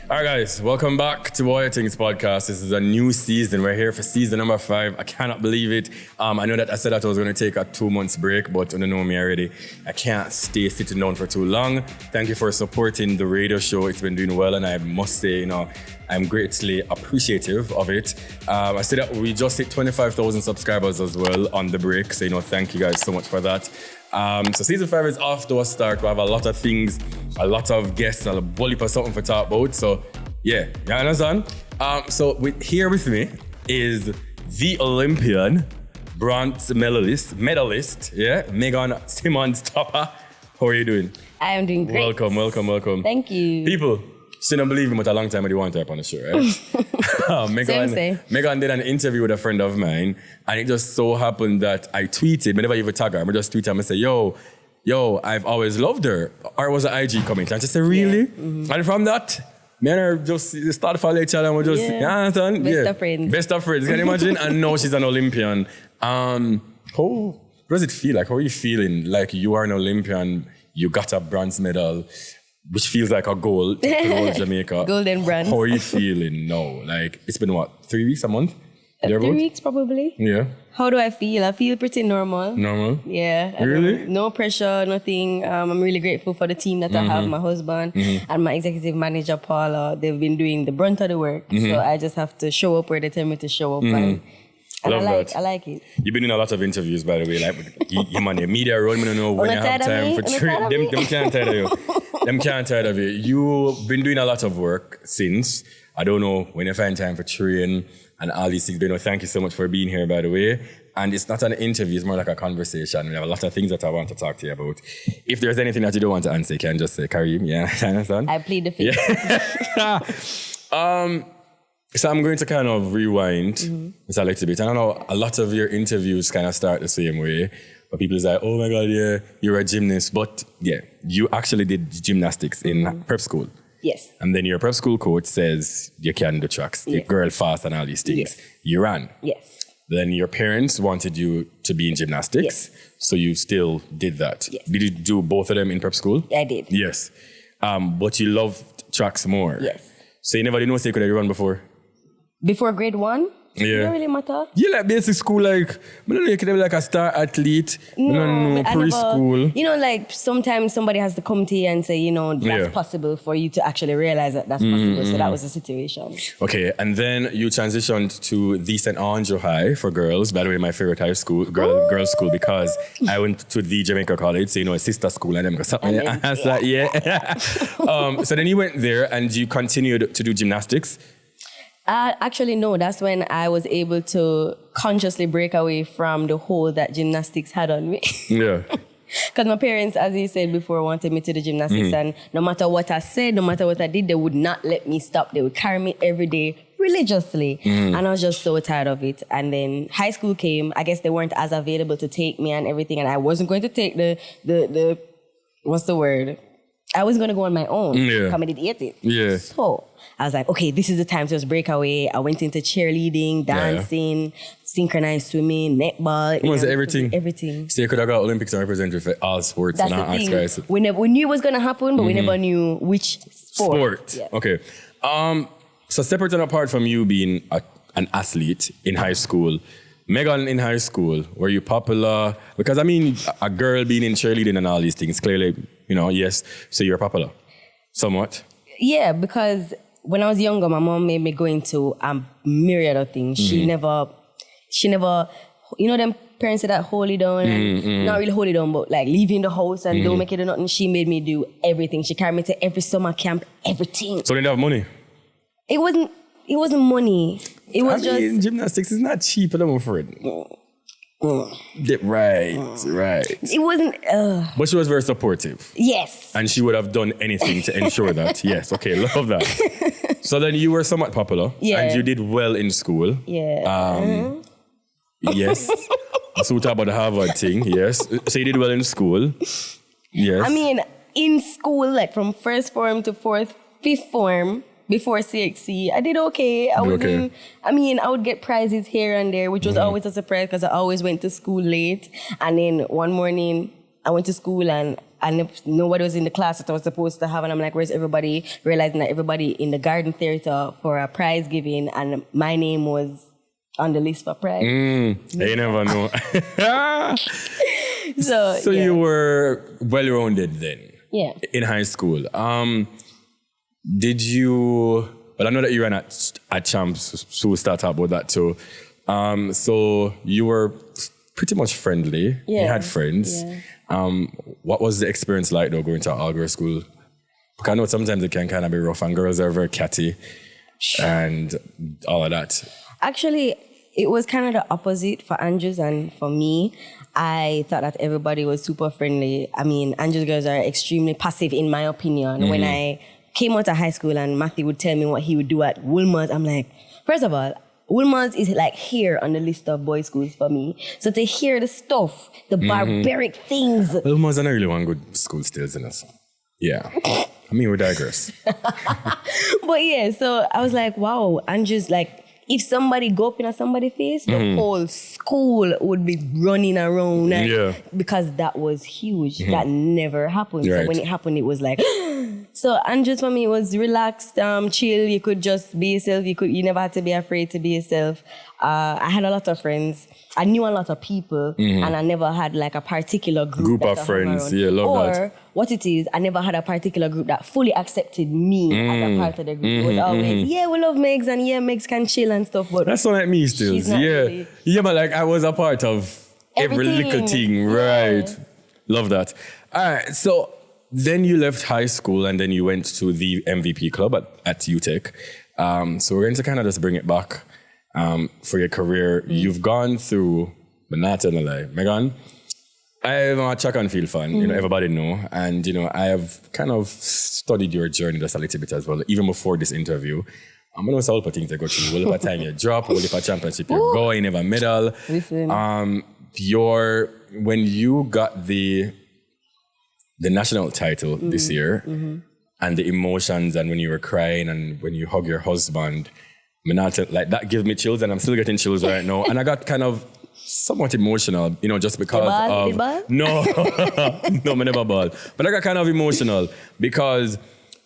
All right, guys, welcome back to Bwoyatingz podcast. This is a new season. We're here for season number 5. I cannot believe it. I know that I said that I was going to take a 2 months break, but you know me already. I can't stay sitting down for too long. Thank you for supporting the radio show. It's been doing well, and I must say, I'm greatly appreciative of it. I said that we just hit 25,000 subscribers as well on the break. So, thank you guys so much for that. So season 5 is off to a start. We have a lot of things, a lot of guests, a bully for something to talk about. So yeah, you understand? Here with me is the Olympian bronze medalist, yeah, Megan Simmons-Topper. How are you doing? I am doing great. Welcome. Thank you. People, she don't believe me, but a long time I want to up on the show, right? Megan did an interview with a friend of mine, and it just so happened that I tweeted, I never even tag her, I just tweeted and I say, yo, I've always loved her. Or it was an IG comment. And she said, really? Yeah. Mm-hmm. And from that, me and her just started following each other and we just, you understand? Best of friends, can you imagine? And now she's an Olympian. How does it feel like? How are you feeling? Like you are an Olympian, you got a bronze medal, which feels like a goal to Jamaica. Golden bronze. How are you feeling now? Like, it's been what, 3 weeks, a month? 3 weeks probably. Yeah. How do I feel? I feel pretty normal. Normal? Yeah. Really? No pressure, nothing. I'm really grateful for the team that I have, my husband and my executive manager, Paula. They've been doing the brunt of the work. So I just have to show up where they tell me to show up. And I like it. You've been in a lot of interviews, by the way. Like, you man, the media role, I don't know when you have time for training. Them can't tire of you. Them can't tire of you. You've been doing a lot of work since. I don't know when you find time for training and all these things. But thank you so much for being here, by the way. And it's not an interview, it's more like a conversation. We have a lot of things that I want to talk to you about. If there's anything that you don't want to answer, you can just say, Kareem, yeah, understand? I plead the fifth. Yeah. So I'm going to kind of rewind just a little bit. And I know a lot of your interviews kind of start the same way. But people say, oh my God, yeah, you're a gymnast. But yeah, you actually did gymnastics in prep school. Yes. And then your prep school coach says you can do tracks, you girl fast and all these things. Yes. You ran. Yes. Then your parents wanted you to be in gymnastics. Yes. So you still did that. Yes. Did you do both of them in prep school? I did. Yes. But you loved tracks more. Yes. So you never did know you could have run before? Before grade 1? Yeah. It don't really matter. You like basic school, like, I don't know, you could be like a star athlete. No, preschool. Like sometimes somebody has to come to you and say, that's possible for you to actually realize that that's possible. So that was the situation. Okay, and then you transitioned to the St. Andrew High for girls. By the way, my favorite high school, girls' school, because I went to the Jamaica College, so a sister school, and them something. So then you went there and you continued to do gymnastics. Actually, no. That's when I was able to consciously break away from the hold that gymnastics had on me. Yeah. Because my parents, as you said before, wanted me to do gymnastics. And no matter what I said, no matter what I did, they would not let me stop. They would carry me every day religiously. And I was just so tired of it. And then high school came. I guess they weren't as available to take me and everything. And I wasn't going to take the what's the word? I was going to go on my own. Yeah. Come and did it. Yeah. So I was like, okay, this is the time to just break away. I went into cheerleading, dancing, synchronized swimming, netball. Everything. Everything. So you could have got Olympics and represented for all sports. That's and the thing. Guys. We knew it was going to happen, but we never knew which sport. Yeah. Okay. So separate and apart from you being an athlete in high school, Megan, in high school, were you popular? Because, a girl being in cheerleading and all these things, clearly, yes, so you're popular. Somewhat? Yeah, because when I was younger, my mom made me go into a myriad of things. She never, them parents say that hold it down, and not really hold it down, but like leaving the house and don't make it or nothing. She made me do everything. She carried me to every summer camp, everything. So they didn't have money? It wasn't money. It was just... gymnastics is not cheap, I'm afraid. Right. It wasn't... But she was very supportive. Yes. And she would have done anything to ensure that. Yes, okay, love that. So then you were somewhat popular. Yeah. And you did well in school. Yeah. Yes. So we talk about the Harvard thing, yes. So you did well in school. Yes. In school, like from first form to fifth form, before CXC, I did okay. I would get prizes here and there, which was always a surprise because I always went to school late. And then one morning, I went to school and nobody was in the class that I was supposed to have. And I'm like, where's everybody? Realizing that everybody in the garden theater for a prize giving, and my name was on the list for prize. You never know. So yeah. you were well-rounded then? Yeah. In high school. Did you... Well, I know that you ran at Champs, so we'll start about that too. So you were pretty much friendly. Yeah. You had friends. Yeah. What was the experience like though, going to an all-girls school? Because I know sometimes it can kind of be rough and girls are very catty and all of that. Actually, it was kind of the opposite for Andrews and for me. I thought that everybody was super friendly. I mean, Andrews girls are extremely passive in my opinion. When I came out of high school and Matthew would tell me what he would do at Woolmer's, I'm like, first of all, Woolmer's is like here on the list of boys' schools for me. So to hear the stuff, the barbaric things. Woolmer's are not really one good school still, isn't it? Yeah. I mean, we digress. But yeah, so I was like, wow, Andrews, like, if somebody go up in somebody's face, the whole school would be running around. Because that was huge. That never happened. Right. So when it happened, it was like... So Andrews for me was relaxed, chill. You could just be yourself. You never had to be afraid to be yourself. I had a lot of friends. I knew a lot of people, and I never had like a particular group of friends. Yeah, love that. Or what it is, I never had a particular group that fully accepted me as a part of the group. It was always, yeah, we love Megs, and yeah, Megs can chill and stuff. But that's not like me still. Really. Yeah, but like I was a part of every little thing, right? Love that. All right, so then you left high school and then you went to the MVP club at UTech. So we're going to kind of just bring it back for your career. You've gone through, but not telling a lie, Megan, I'm a track and field fan, you know, everybody know. And, you know, I have kind of studied your journey just a little bit as well, even before this interview. I'm going to say things to go through. What time you drop, what championship you're going, never medal. Listen. When you got the national title this year and the emotions and when you were crying and when you hug your husband, like that gives me chills and I'm still getting chills right now. And I got kind of somewhat emotional, you know, just because of... No, I never ball. But I got kind of emotional because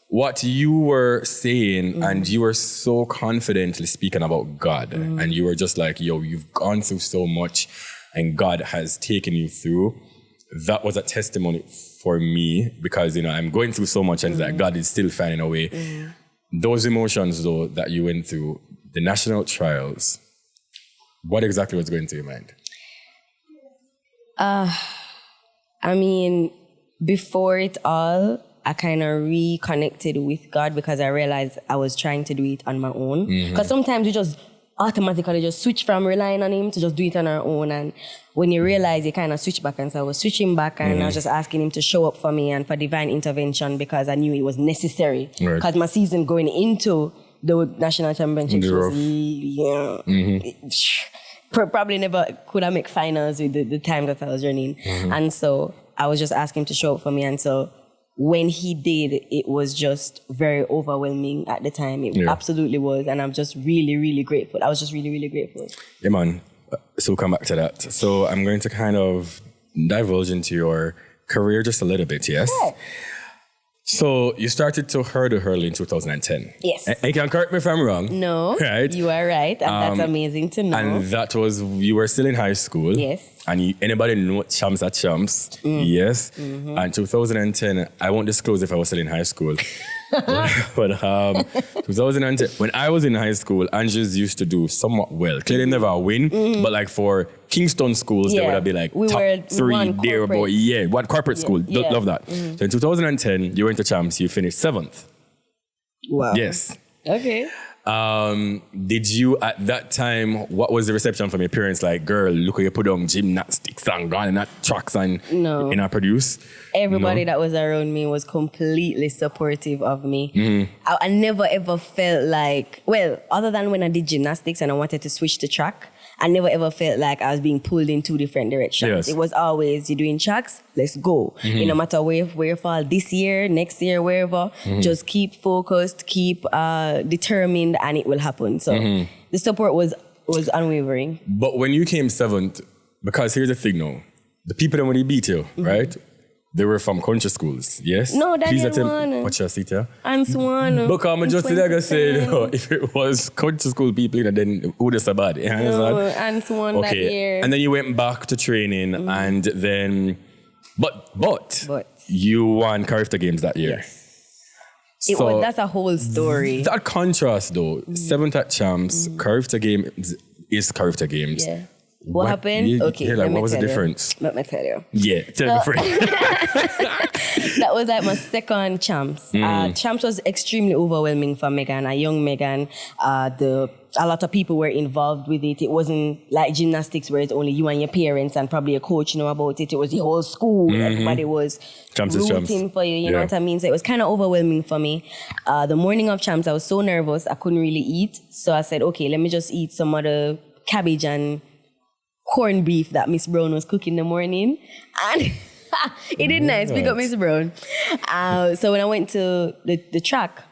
what you were saying and you were so confidently speaking about God and you were just like, yo, you've gone through so much and God has taken you through. That was a testimony for me because, you know, I'm going through so much and that God is still finding a way. Those emotions, though, that you went through, the national trials, what exactly was going through your mind? I mean, before it all, I kind of reconnected with God because I realized I was trying to do it on my own. Because sometimes you just automatically just switch from relying on him to just do it on our own. And when you realize you kind of switch back, and so I was switching back and I was just asking him to show up for me and for divine intervention because I knew it was necessary. Because my season going into the national championships was, probably never could I make finals with the time that I was running. And so I was just asking him to show up for me. And so when he did, it was just very overwhelming at the time. It absolutely was. And I'm just really, really grateful. I was just really, really grateful. Yeah, man. So come back to that. So I'm going to kind of divulge into your career just a little bit, yes? Yeah. So you started to hurdle in 2010. Yes. And you can correct me if I'm wrong. No, right? You are right. And that's amazing to know. And that was, you were still in high school. Yes. And anybody know Champs are Champs? Yes. And 2010, I won't disclose if I was still in high school. But 2010, when I was in high school, Andrews used to do somewhat well. Clearly never win, but like for Kingston schools, they would have been like top 3 there. But yeah, what corporate school? Love that. So in 2010, you went to Champs, you finished 7th. Wow. Yes. Okay. Did you at that time, what was the reception from your parents? Like, girl, look how you put on gymnastics and gone and not tracks and produce? Everybody that was around me was completely supportive of me. I never ever felt like, well, other than when I did gymnastics and I wanted to switch to track, I never ever felt like I was being pulled in two different directions. Yes. It was always, you're doing tracks, let's go. No matter where you fall, this year, next year, wherever, just keep focused, keep determined, and it will happen. So the support was unwavering. But when you came 7th, because here's the thing now, the people that when they beat you, right? They were from country schools, yes? No, Daniel won. Watch your seat, yeah? And Swan. Because I'm just like I said, if it was country school people, then it would have so bad. No, and Swan that year. And then you went back to training, and then, but you won Carifta Games that year. Yes. That's a whole story. That contrast though, 7th at Champs, Carifta Games is Carifta Games. Yeah. What happened? What was the difference? Let me tell you. Yeah, tell me friend. That was like my second Champs. Champs was extremely overwhelming for Megan, a young Megan. A lot of people were involved with it. It wasn't like gymnastics where it's only you and your parents and probably a coach know about it. It was the whole school. Everybody was rooting for you, you know what I mean? So it was kind of overwhelming for me. The morning of Champs, I was so nervous, I couldn't really eat. So I said, okay, let me just eat some of the cabbage and corned beef that Miss Brown was cooking in the morning. And it did nice. Big up Miss Brown. So when I went to the track,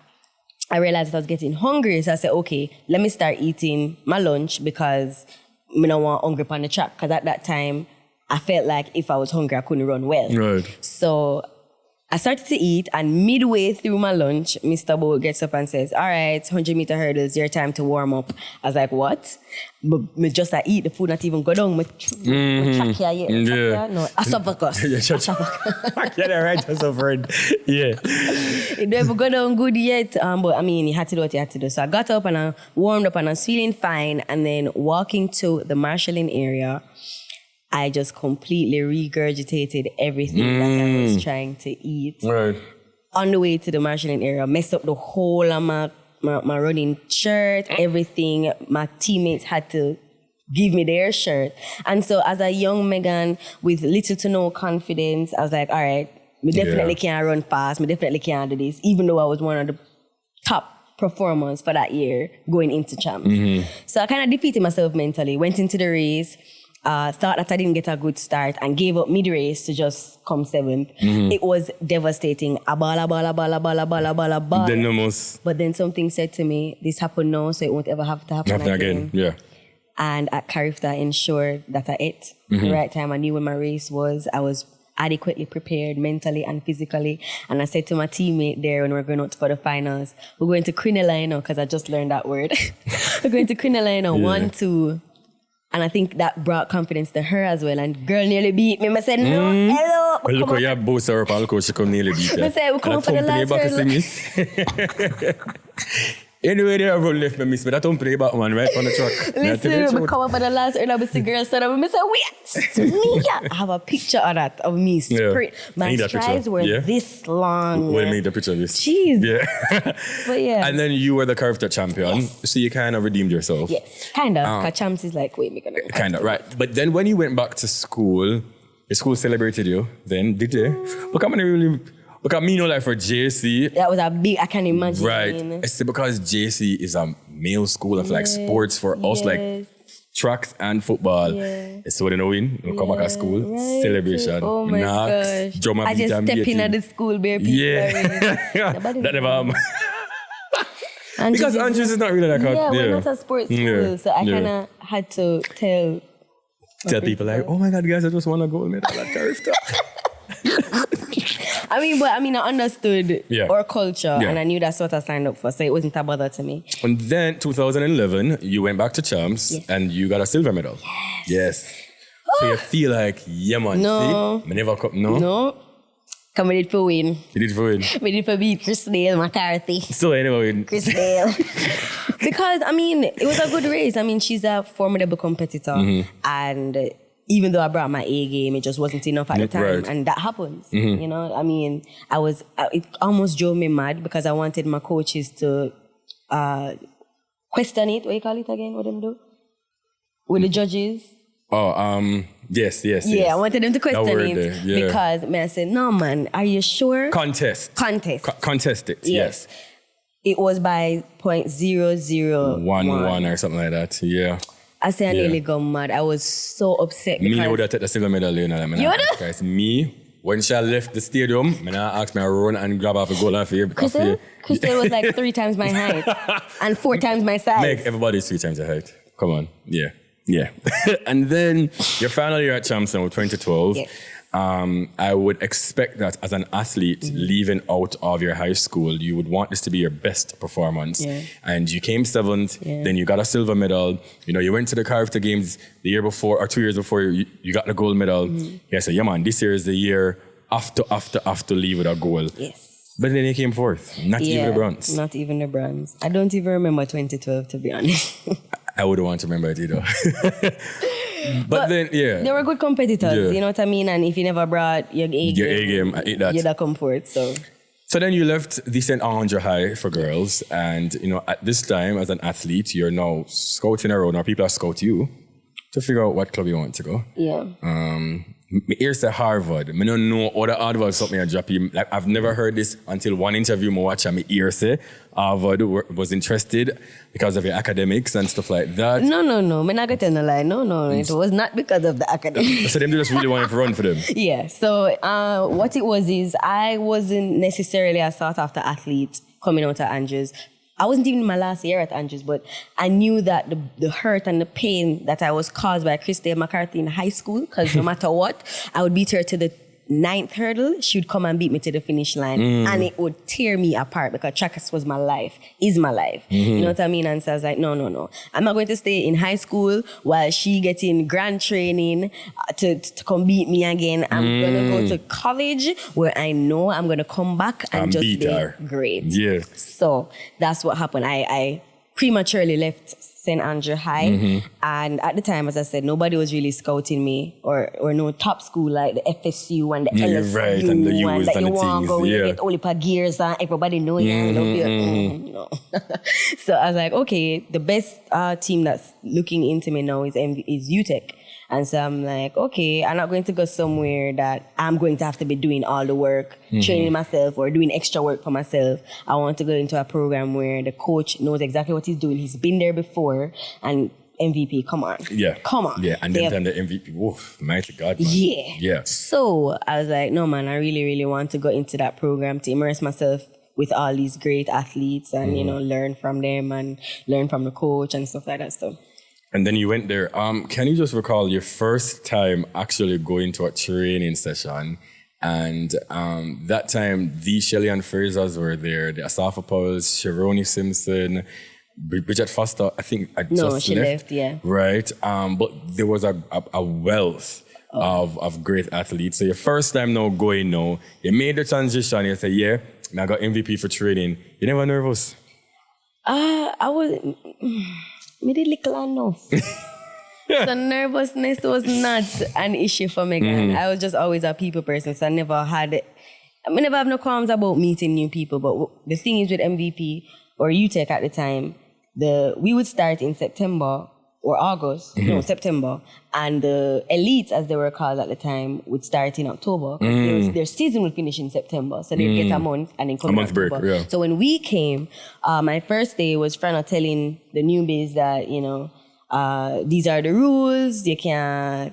I realized I was getting hungry. So I said, okay, let me start eating my lunch because I don't want hungry on the track. Because at that time, I felt like if I was hungry, I couldn't run well. Right. So I started to eat, and midway through my lunch, Mr. Bo gets up and says, all right, 100-meter hurdles, your time to warm up. I was like, what? But me just I eat, the food not even go down. Me track here yet. No, esophagus. Yeah, right, that's a friend. Yeah. It never go down good yet. But I mean, you had to do what you had to do. So I got up and I warmed up and I was feeling fine. And then walking to the marshalling area, I just completely regurgitated everything that I was trying to eat. Right. On the way to the marshalling area, messed up the whole of my running shirt, everything. My teammates had to give me their shirt. And so as a young Megan with little to no confidence, I was like, all right, me definitely can't run fast. Me definitely can't do this, even though I was one of the top performers for that year going into Champs. So I kind of defeated myself mentally, went into the race, thought that I didn't get a good start and gave up mid-race to just come 7th. It was devastating. Bala. Then almost. But then something said to me, this happened now, so it won't ever have to happen again. Yeah. And at Carifta, I ensured that I ate the right time. I knew when my race was. I was adequately prepared mentally and physically. And I said to my teammate there when we were going out for the finals, we're going to Crinelina, because I just learned that word. We're going to Crinelina 1-2. And I think that brought confidence to her as well. And girl nearly beat me. I said, no, hello. Well, look how you both are up and look how she come nearly beat you. I said, we come for the last hurdle. Anyway, they have run left me, miss, but that don't play back one right on the track. Listen, we come up for the last hurdle, I see girls stand up and I say, wait, I have a picture of that, of me sprint. My strides were this long. Well, made the picture of this. Jeez. Yeah. But yeah. And then you were the Carifta champion, so you kind of redeemed yourself. Yes, kind of. Because Champs is like, wait, me gonna go. Kind of, right. But then when you went back to school, the school celebrated you then, did they? Because me know like for JC. That was a big, I can imagine. Right. It's because JC is a male school of like sports for us, like tracks and football. It's so they know we come back at school, celebration, oh my gosh. Drummer I just step in at the school, bare people. That never happened. Because Andrews is not really like we're not a sports school, so I kind of had to tell people like, oh my God, guys, I just want a gold medal at Carifta. I understood our culture and I knew that's what I signed up for, so it wasn't a bother to me. And then 2011, you went back to Champs and you got a silver medal. Yes. So you feel like, yeah man, no. See, I never come, no? No. Come we did for win. You did for win? We did for beat Chris Dale, McCarthy. So anyway, win. Chris Dale. Because, it was a good race. She's a formidable competitor and even though I brought my A game, it just wasn't enough at the time. And that happens, you know? It almost drove me mad because I wanted my coaches to question it. What do you call it again? What them do? With the judges? Yes. Yeah, I wanted them to question it because I said, no man, are you sure? Contest it, yes. It was by .0011 or something like that, yeah. I say I nearly got mad. I was so upset because... Me would have taken the silver medal, you know. You would have? Guys, me, when she left the stadium, I asked me to run and grab off a goal off here. Crystal was like 3 times my height and 4 times my size. Meg, everybody's 3 times your height. Come on. Yeah. And then your final year at Champion with 2012. Yes. I would expect that as an athlete leaving out of your high school, you would want this to be your best performance. Yeah. And you came 7th, then you got a silver medal. You know, you went to the Carifta Games the year before, or 2 years before, you got the gold medal. Yeah, so yeah, man, this year is the year after leave with a goal. Yes. But then you came 4th, not even the bronze. Not even the bronze. I don't even remember 2012, to be honest. I wouldn't want to remember it either. But then, yeah. They were good competitors, you know what I mean? And if you never brought your A game, I ate that. you'd have come forth, so... So then you left the St. Andre High for girls, and you know at this time as an athlete, you're now scouting around, or people are scout you to figure out what club you want to go. Yeah. Me here say Harvard. I don't know other Harvard something I drop him. Like I've never heard this until one interview I watch and me ear say Harvard was interested because of your academics and stuff like that. No. I'm not going to tell a lie. No. It was not because of the academics. So them just really wanted to run for them. Yeah. So what it was is I wasn't necessarily a sought after athlete coming out of Andrews. I wasn't even in my last year at Andrews, but I knew that the hurt and the pain that I was caused by Christelle McCarthy in high school, because no matter what, I would beat her to the 9th hurdle, she would come and beat me to the finish line, and it would tear me apart because track was my life, is my life. You know what I mean? And so I was like, no. I'm not going to stay in high school while she getting grand training to come beat me again. I'm going to go to college where I know I'm going to come back and just be great. Yeah. So that's what happened. I prematurely left St. Andre High, and at the time, as I said, nobody was really scouting me, or no top school like the FSU and the LSU, right, and the U's that and you the want to go things, you get all the gears and everybody know you. I love you. No. So I was like, okay, the best team that's looking into me now is UTEC. And so I'm like, okay, I'm not going to go somewhere that I'm going to have to be doing all the work, training myself or doing extra work for myself. I want to go into a program where the coach knows exactly what he's doing. He's been there before, and MVP, come on. Yeah. Come on. Yeah, and then the MVP, woof, mighty God, man. Yeah. So I was like, no, man, I really, really want to go into that program to immerse myself with all these great athletes and, you know, learn from them and learn from the coach and stuff like that. So. And then you went there. Can you just recall your first time actually going to a training session? And that time, the Shelley and Frasers were there. The Asafa Powells, Sharoni Simpson, Bridget Foster, I think she left, yeah. Right. But there was a wealth of great athletes. So your first time now going now, you made the transition, you say, yeah, I got MVP for training. You never nervous? I was... Me did little enough. So nervousness was not an issue for me. I was just always a people person, so I never have no qualms about meeting new people. But the thing is with MVP or UTEC at the time, we would start in September or August, September, and the elites, as they were called at the time, would start in October. Their season would finish in September, so they'd get a month and then come in October. Break, yeah. So when we came, my first day was Frano telling the newbies that, you know, these are the rules. You can't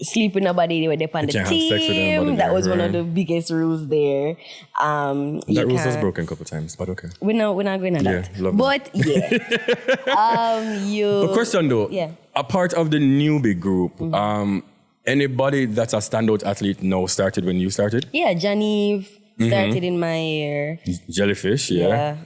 sleep with nobody. They were there on the team. That was one of the biggest rules there. That rule was broken a couple of times, but okay. We're not going to that. But But question though, a part of the newbie group, anybody that's a standout athlete now started when you started? Yeah, Janive started in my year. Jellyfish, yeah.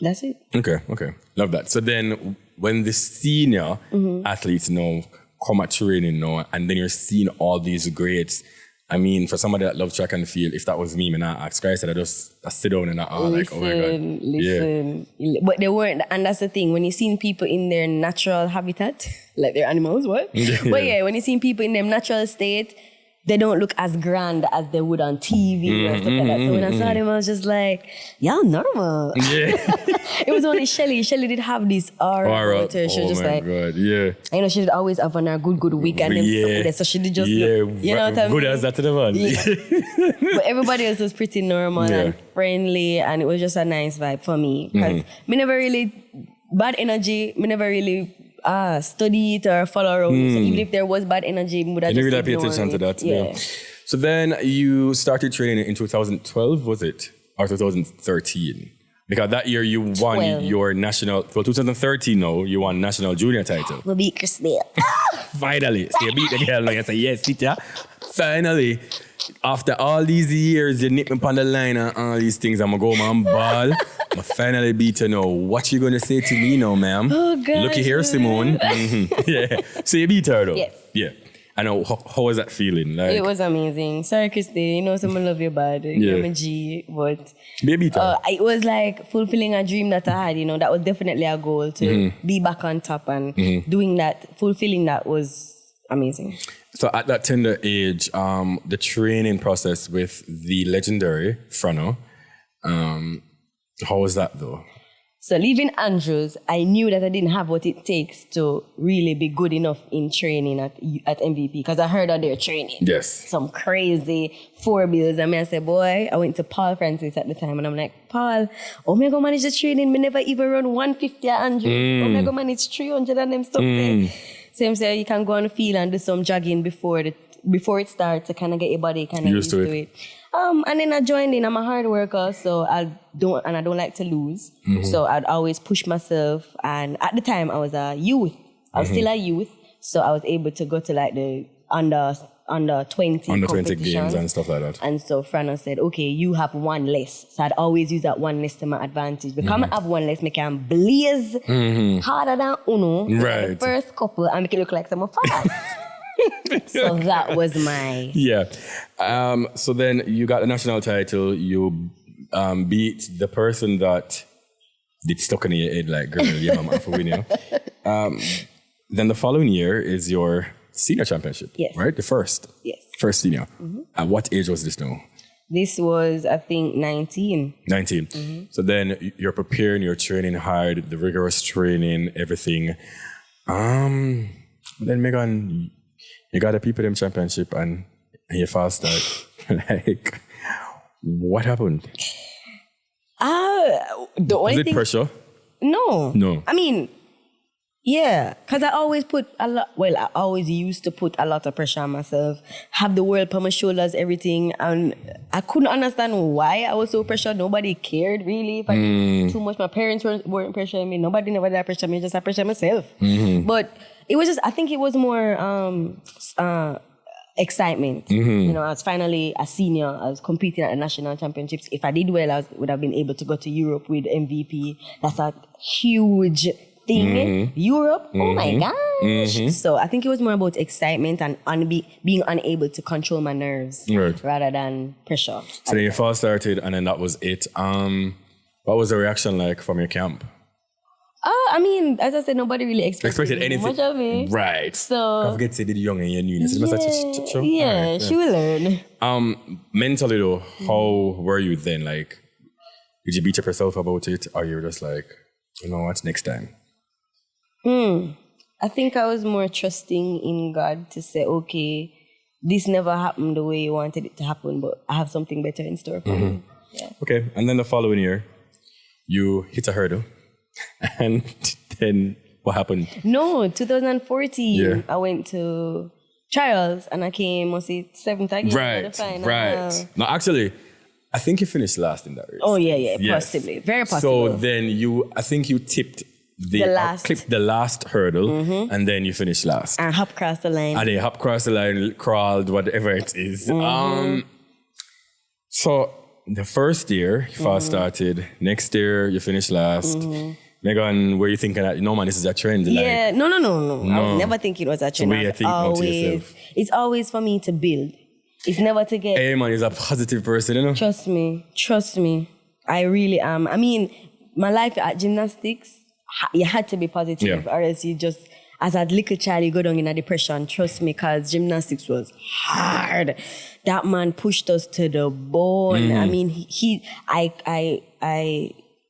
That's it. Okay. Love that. So then when the senior athletes now come at training now, and then you're seeing all these greats, I mean, for somebody that loves track and field, if that was me, man, I ask Christ, I just sit down and like, oh my God. Listen. Yeah. But they weren't, and that's the thing, when you're seeing people in their natural habitat, like they're animals, what? But yeah, when you're seeing people in their natural state, they don't look as grand as they would on TV or stuff like that. So when I saw them, I was just like, y'all normal. Yeah. It was only Shelly. Shelly did have this aura about her. She was just like, God, yeah. You know, she did always have on her good week and then stuff like that. So she did just look, you know what I mean? Good as that to the man. Yeah. But everybody else was pretty normal and friendly, and it was just a nice vibe for me. Because me never really, bad energy, me never really study it or follow around. So even if there was bad energy, we would have just really pay attention to that. Yeah. So then you started training in 2012, was it? Or 2013? Because that year you won your national, 2013 now, you won national junior title. We beat Christine. Finally. So you beat the girl now, you say, yes, teacher. Finally. After all these years, you nip me on the line and all these things, I'm going to go man ball. I finally beat you now. What you going to say to me now, ma'am? Oh, God. Looky here, Simone. Yeah. So you beat her though? Yes. Yeah. I know. How was that feeling? Like, it was amazing. Sorry, Christine. You know, someone love you bad. You're my G, but baby time. It was like fulfilling a dream that I had. You know, that was definitely a goal to be back on top, and doing that, fulfilling that was amazing. So at that tender age, the training process with the legendary Frano, how was that though? So leaving Andrews, I knew that I didn't have what it takes to really be good enough in training at MVP, because I heard of their training. Yes. Some crazy 4 bills. I mean, I said, boy, I went to Paul Francis at the time, and I'm like, Paul, how am I going to manage the training? Me never even run 150 at Andrews. How am I going to manage 300 and them something? So him say, you can go on the field and do some jogging before it starts to kind of get your body kind of used to it. And then I joined in. I'm a hard worker, so I don't like to lose. So I'd always push myself. And at the time, I was a youth. I was still a youth, so I was able to go to like the under 20 games and stuff like that. And so Frano said, okay, you have one less. So I'd always use that one less to my advantage. Because I have one less, I can blaze harder than Uno. Right. The first couple, and make it look like some fast. So that was my... Yeah. So then you got the national title. You beat the person that did stuck in your head like, girl, yeah, mama, for winning. Then the following year is your senior championship. Yes. Right? The first. Yes. First senior. At what age was this now? This was, I think, 19. 19. So then you're preparing, you're training hard, the rigorous training, everything. Then Megan, you got a people them championship and you fast start. Like, what happened? The only Was it thing... pressure? No. I mean, yeah, because I always put I always used to put a lot of pressure on myself, have the world on my shoulders, everything. And I couldn't understand why I was so pressured. Nobody cared, really. If I did too much, my parents weren't pressuring me. Nobody never did pressure me, just I pressure myself. But it was just, I think it was more excitement. You know, I was finally a senior. I was competing at the national championships. If I did well, I would have been able to go to Europe with MVP. That's a huge thing. Europe, oh my gosh. So I think it was more about excitement and being unable to control my nerves rather than pressure. So then you first started and then that was it. What was the reaction like from your camp? I mean, as I said, nobody really expected anything much of me. Right. So I forget to say did young and you knew. She will learn. Mentally though, how were you then? Like, did you beat up yourself about it, or you were just like, you know what, next time? I think I was more trusting in God to say, okay, this never happened the way you wanted it to happen, but I have something better in store for me. Yeah. Okay, and then the following year, you hit a hurdle, and then what happened? No, 2014, I went to trials and I came, was it 7th again? Right. No, actually, I think you finished last in that race. Oh, yeah, possibly. Very possible. So then I think you tipped clipped the last hurdle and then you finished last. And hop across the line. And then hop across the line, crawled, whatever it is. So the first year, you fast started. Next year, you finished last. Megan, were you thinking that, no man, this is a trend? Yeah, no. I was never thinking it was a trend. It's always for me to build. It's never to get... Hey man, he's a positive person, you know? Trust me. I really am. I mean, my life at gymnastics, you had to be positive or else you just... as a little child, you go down in a depression. Trust me, because gymnastics was hard. That man pushed us to the bone. I mean,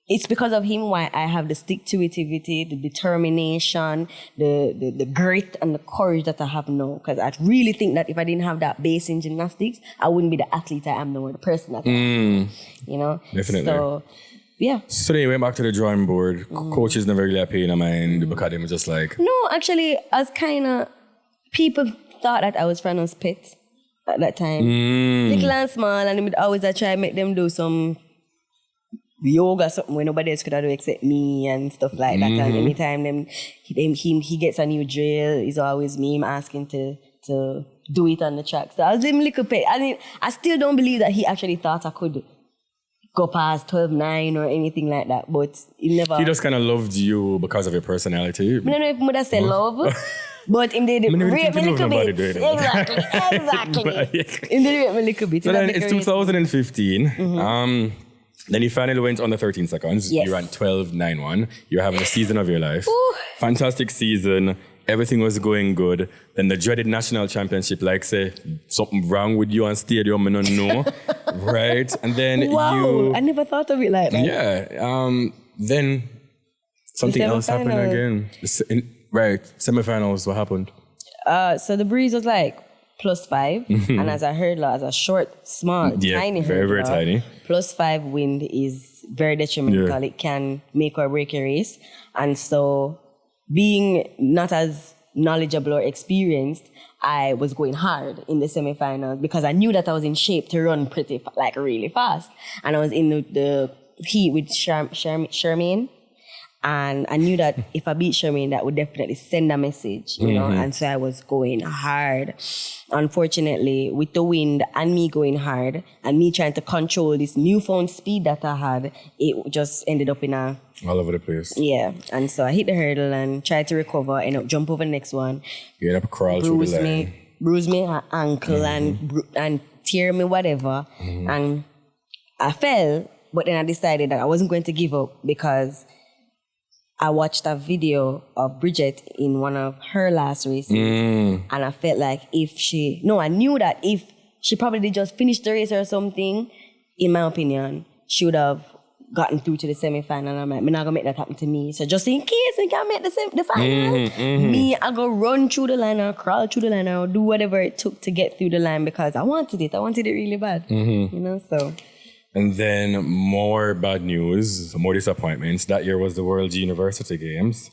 it's because of him why I have the stick-to-itivity, the determination, the grit and the courage that I have now. Because I really think that if I didn't have that base in gymnastics, I wouldn't be the athlete I am now, or the person that I am. You know? Definitely. So, yeah. So then you went back to the drawing board. Coaches never really paid in mind because they were just like... No, actually, I was kind of... People thought that I was Frano's pet at that time. Little and small, and I would always try to make them do some yoga, something where nobody else could do except me and stuff like that. And anytime he gets a new drill, it's always me. I'm asking to do it on the track. So I was him little pet. I mean, I still don't believe that he actually thought I could go past 12-9 or anything like that, but he never... He just kind of loved you because of your personality. I don't know if Mother said love, but him did rape me a little bit. Exactly. Him did rape me a little bit. So then it's 2015. Then you finally went on the 13 seconds. Yes. You ran 12.91. You're having a season of your life. Ooh. Fantastic season. Everything was going good. Then the dreaded national championship, like say, something wrong with you on stadium, I don't know. Right? And then Wow, I never thought of it like that. Yeah. Then something else happened again. Right. Semifinals, what happened? So the breeze was like +5. And as a hurdler, as a short, small, tiny hurdler, very tiny. +5 wind is very detrimental. Yeah. It can make or break a race. And so being not as knowledgeable or experienced, I was going hard in the semifinals because I knew that I was in shape to run really fast. And I was in the heat with Charmaine. And I knew that if I beat Charmaine, that would definitely send a message, you know? And so I was going hard. Unfortunately, with the wind and me going hard and me trying to control this newfound speed that I had, it just ended up in a... All over the place. Yeah. And so I hit the hurdle and tried to recover, end up jump over the next one. You end up crawl through the line. Bruise me ankle and tear me whatever. And I fell, but then I decided that I wasn't going to give up because I watched a video of Bridget in one of her last races. And I felt like I knew that if she probably just finished the race or something, in my opinion, she would have gotten through to the semi-final. And I'm like, I'm not going to make that happen to me. So just in case I can't make the final, me, I'll go run through the line or crawl through the line or do whatever it took to get through the line because I wanted it. I wanted it really bad. You know, so... And then more bad news, more disappointments. That year was the World University Games.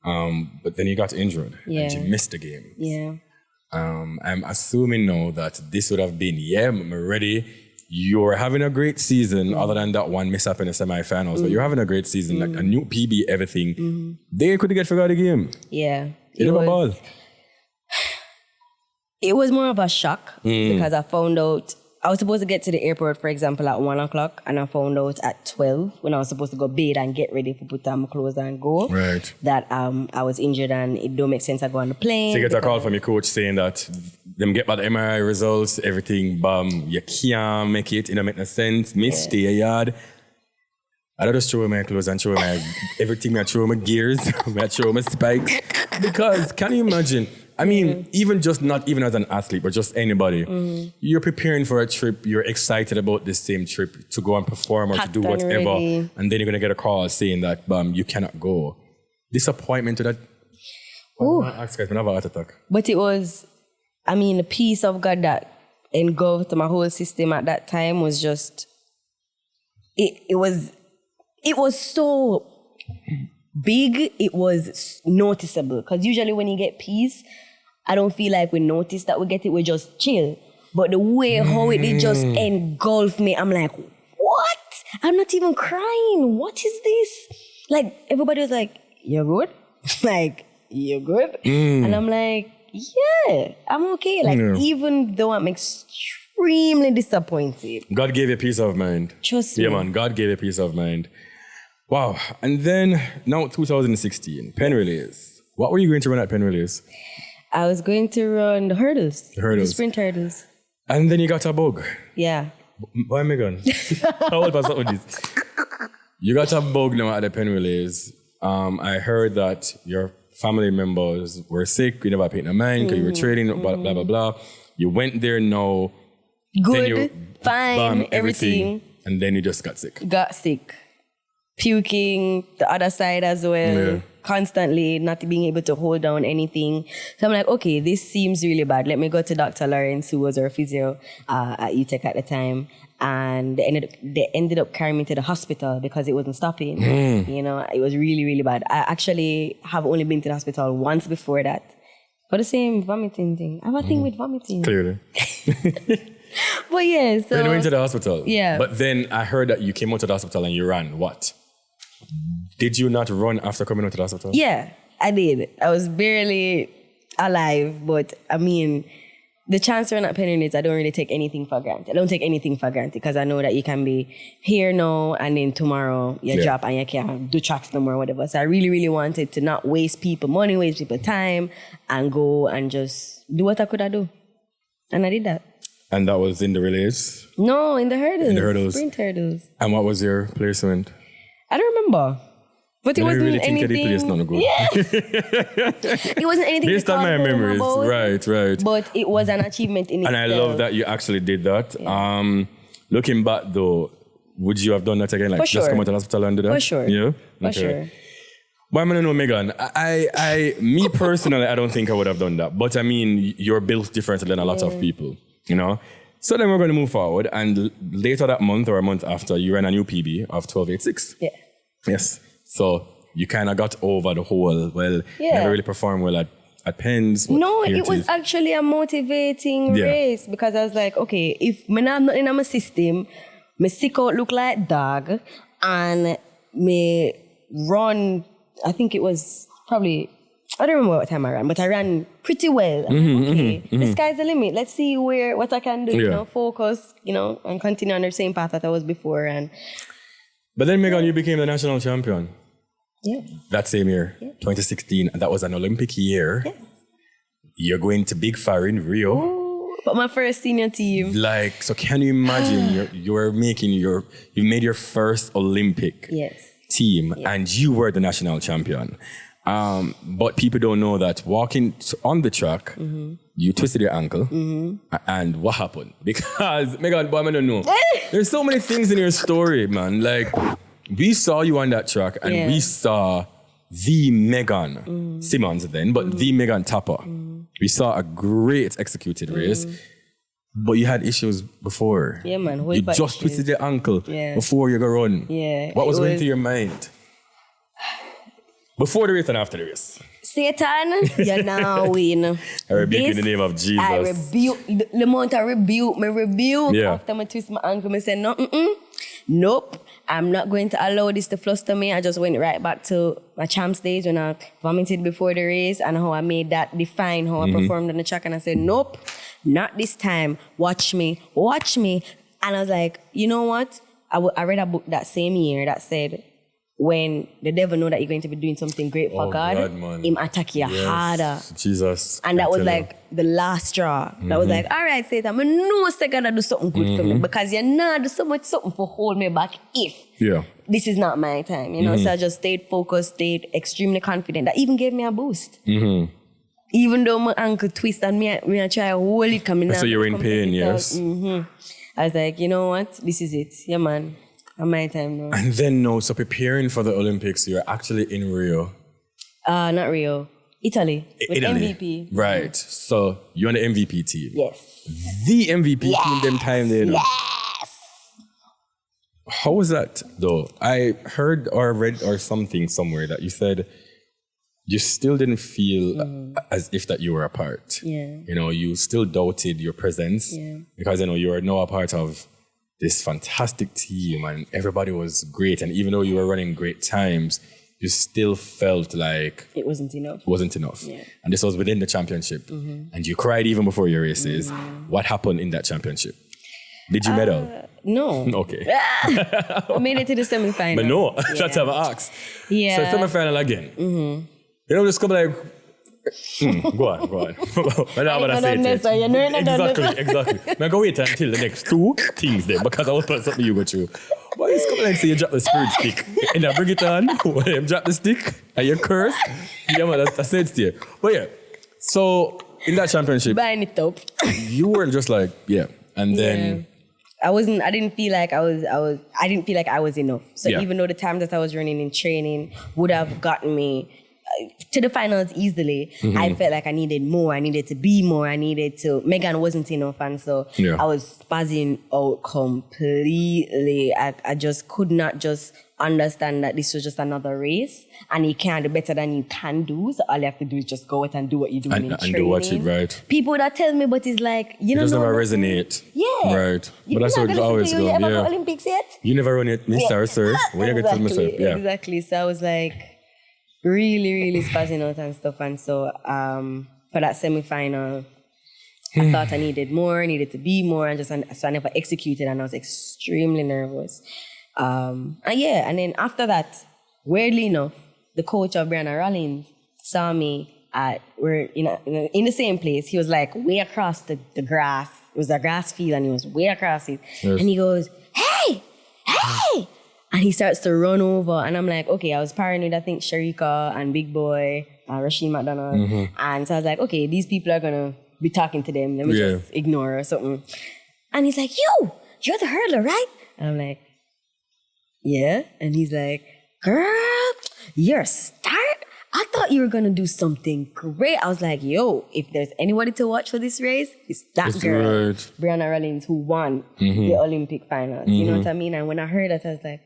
But then you got injured and you missed the game. Yeah. I'm assuming now that this would have been, I'm ready. You're having a great season other than that one mishap in the semifinals. But you're having a great season, like a new PB, everything. They couldn't get forgot the game. Yeah. It was more of a shock because I found out I was supposed to get to the airport, for example, at 1 o'clock, and I found out at 12 when I was supposed to go bathe and get ready to put on my clothes and go. Right. That I was injured and it don't make sense to go on the plane. So you get a call from your coach saying that them get back the MRI results, everything, you can't make it, it don't make no sense, stay a yard. I just throw my clothes and throw my everything, I throw my gears, I throw my spikes. Because can you imagine? I mean, even not even as an athlete, but just anybody. You're preparing for a trip, you're excited about the same trip to go and perform or to do whatever. And then you're going to get a call saying that you cannot go. Disappointment to that. Ask guys, I have a heart attack. But it was, the peace of God that engulfed my whole system at that time was just, it was so big, it was noticeable. Because usually when you get peace, I don't feel like we notice that we get it, we just chill. But the way how it did just engulf me, I'm like, what? I'm not even crying. What is this? Like, everybody was like, you're good? Like, you're good? And I'm like, yeah, I'm okay. Like, even though I'm extremely disappointed. God gave you peace of mind. Trust me. Yeah, man, God gave you peace of mind. Wow. And then, now 2016, Penn Relays. What were you going to run at Penn Relays? I was going to run the hurdles. The sprint hurdles. And then you got a bug. Yeah. Why am I gone? How old was that with this? You got a bug now at the Penn Relays. I heard that your family members were sick, you never paid no mind because you were training, blah, blah, blah, blah. You went there now. Good, fine, bam, everything. And then you just got sick. Got sick. Puking, the other side as well. Constantly not being able to hold down anything. So I'm like, okay, this seems really bad. Let me go to Dr. Lawrence, who was our physio at UTech at the time. And they ended up carrying me to the hospital because it wasn't stopping. You know, it was really, really bad. I actually have only been to the hospital once before that for the same vomiting thing. I have a thing with vomiting. Clearly. But yeah, so... Then you went to the hospital. Yeah. But then I heard that you came out to the hospital and you ran. What? Did you not run after coming out to the hospital? Yeah, I did. I was barely alive, but I mean, the chance to run at Penny Nits, I don't really take anything for granted. I don't take anything for granted because I know that you can be here now and then tomorrow you drop and you can't do tracks no more or whatever. So I really, really wanted to not waste people money, waste people time and go and just do what I could do. And I did that. And that was in the relays? No, in the hurdles. In the hurdles. Sprint hurdles. And what was your placement? I don't remember. But it wasn't really anything. Think that the place not good. Yeah. It wasn't anything. Based on my memories, right. But it was an achievement in itself. And I love that you actually did that. Yeah. Looking back though, would you have done that again? Like For sure. Just come out to the hospital and do that? For sure. Yeah? For sure. But I'm gonna know, Megan. Me personally, I don't think I would have done that. But I mean, you're built differently than a lot of people, you know? So then we're going to move forward. And later that month or a month after, you ran a new PB of 12.86. Yeah. Yes. So you kind of got over the whole, never really performed well at Penn's. No, it was actually a motivating race because I was like, okay, if me not nothing in my system, me sick out look like dog and me run, I think it was probably, I don't remember what time I ran, but I ran pretty well. The sky's the limit. Let's see what I can do, you know, focus, you know, and continue on the same path that I was before. But then, Megan, you became the national champion. Yeah. That same year, 2016. And that was an Olympic year. Yes. You're going to Big Fire in Rio. Ooh, but my first senior team. Like, so can you imagine you made your first Olympic team and you were the national champion. But people don't know that walking on the track, you twisted your ankle. And what happened? Because, Megan, boy, I don't know. There's so many things in your story, man. Like, we saw you on that track and we saw the Megan Simmons then, but the Megan Tapper. We saw a great executed race, but you had issues before. Yeah, man. You just twisted your ankle before you go run. Yeah. What was going through your mind? Before the race and after the race. Satan, you're now win. I rebuke you in the name of Jesus. I rebuke, the amount I rebuke after I twist my ankle. I said, nope, I'm not going to allow this to fluster me. I just went right back to my champs days when I vomited before the race and how I made that define how I performed on the track. And I said, nope, not this time. Watch me. And I was like, you know what? I read a book that same year that said, when the devil know that you're going to be doing something great for God, him attack you harder. Jesus. And that was like the last straw. That was like, all right, Satan, I know say God do something good for me because you not do so much something for hold me back if this is not my time. You know, so I just stayed focused, stayed extremely confident. That even gave me a boost. Even though my ankle twist and me I try to hold it coming out. So you're in pain, yes. I was like, you know what? This is it. Yeah, man. On my time now. And then so preparing for the Olympics, you're actually in Rio. Not Rio. Italy. With MVP. Right. So you're on the MVP team. Yes. The MVP team them time there. Yes. How was that though? I heard or read or something somewhere that you said you still didn't feel as if that you were a part. Yeah. You know, you still doubted your presence because you are now a part of this fantastic team and everybody was great. And even though you were running great times, you still felt like it wasn't enough. Yeah. And this was within the championship. And you cried even before your races. What happened in that championship? Did you medal? No. Okay. I made it to the semi-final. But no, that's what I asked. Yeah. So semi-final again. You know, just come like, go on. But I'm gonna say it. Exactly. I'm gonna wait until the next two things then because I was put something you go through. Why is coming like say you drop the spirit stick and I bring it on? When you drop the stick and you curse, Yeah, man, that's it to you. But yeah, so in that championship, Buying it up. you weren't just like, yeah. And then, I didn't feel like I didn't feel like I was enough. So Yeah. even though the time that I was running in training would have gotten me to the finals easily, I felt like I needed more. I needed to be more. Megan wasn't enough. And so Yeah. I was spazzing out completely. I just could not just understand that this was just another race and you can't do better than you can do. So all you have to do is just go out and do what you do in and training. do what you right. People that tell me, but it's like, you It know, doesn't ever resonate. Yeah. Right. You, But that's how you're it not gonna always listen to you. goes. You ever Yeah. go Olympics yet? You never run it, Mr. Sir. When you get to myself. Yeah. Exactly. So I was like really, really spazzing out and stuff. And so for that semi-final, I thought I needed more, I needed to be more, and so I never executed, and I was extremely nervous. And then after that, weirdly enough, the coach of Brianna Rollins saw me we're in the same place. He was like way across the grass. It was a grass field, and he was way across it. Yes. And he goes, "Hey! And he starts to run over, and I'm like, okay, I was pairing with, I think, Sharika and Big Boy, Rasheen McDonald. And so I was like, okay, these people are gonna be talking to them. Let me just ignore or something. And he's like, you're the hurdler, right? And I'm like, yeah. And he's like, girl, you're a start? I thought you were gonna do something great. I was like, if there's anybody to watch for this race, it's that girl, right. Brianna Rollins, who won the Olympic finals. You know what I mean? And when I heard that, I was like,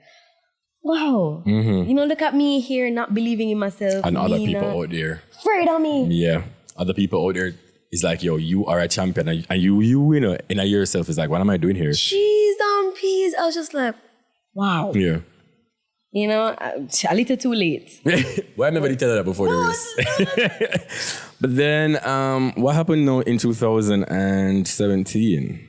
wow. Look at me here not believing in myself. And other people out there. Afraid of me. Yeah. Other people out there is like, you are a champion. And you in yourself is like, what am I doing here? Cheese on peas. I was just like, wow. Yeah. A little too late. Well, I never did tell her that before the race. But then, what happened now in 2017?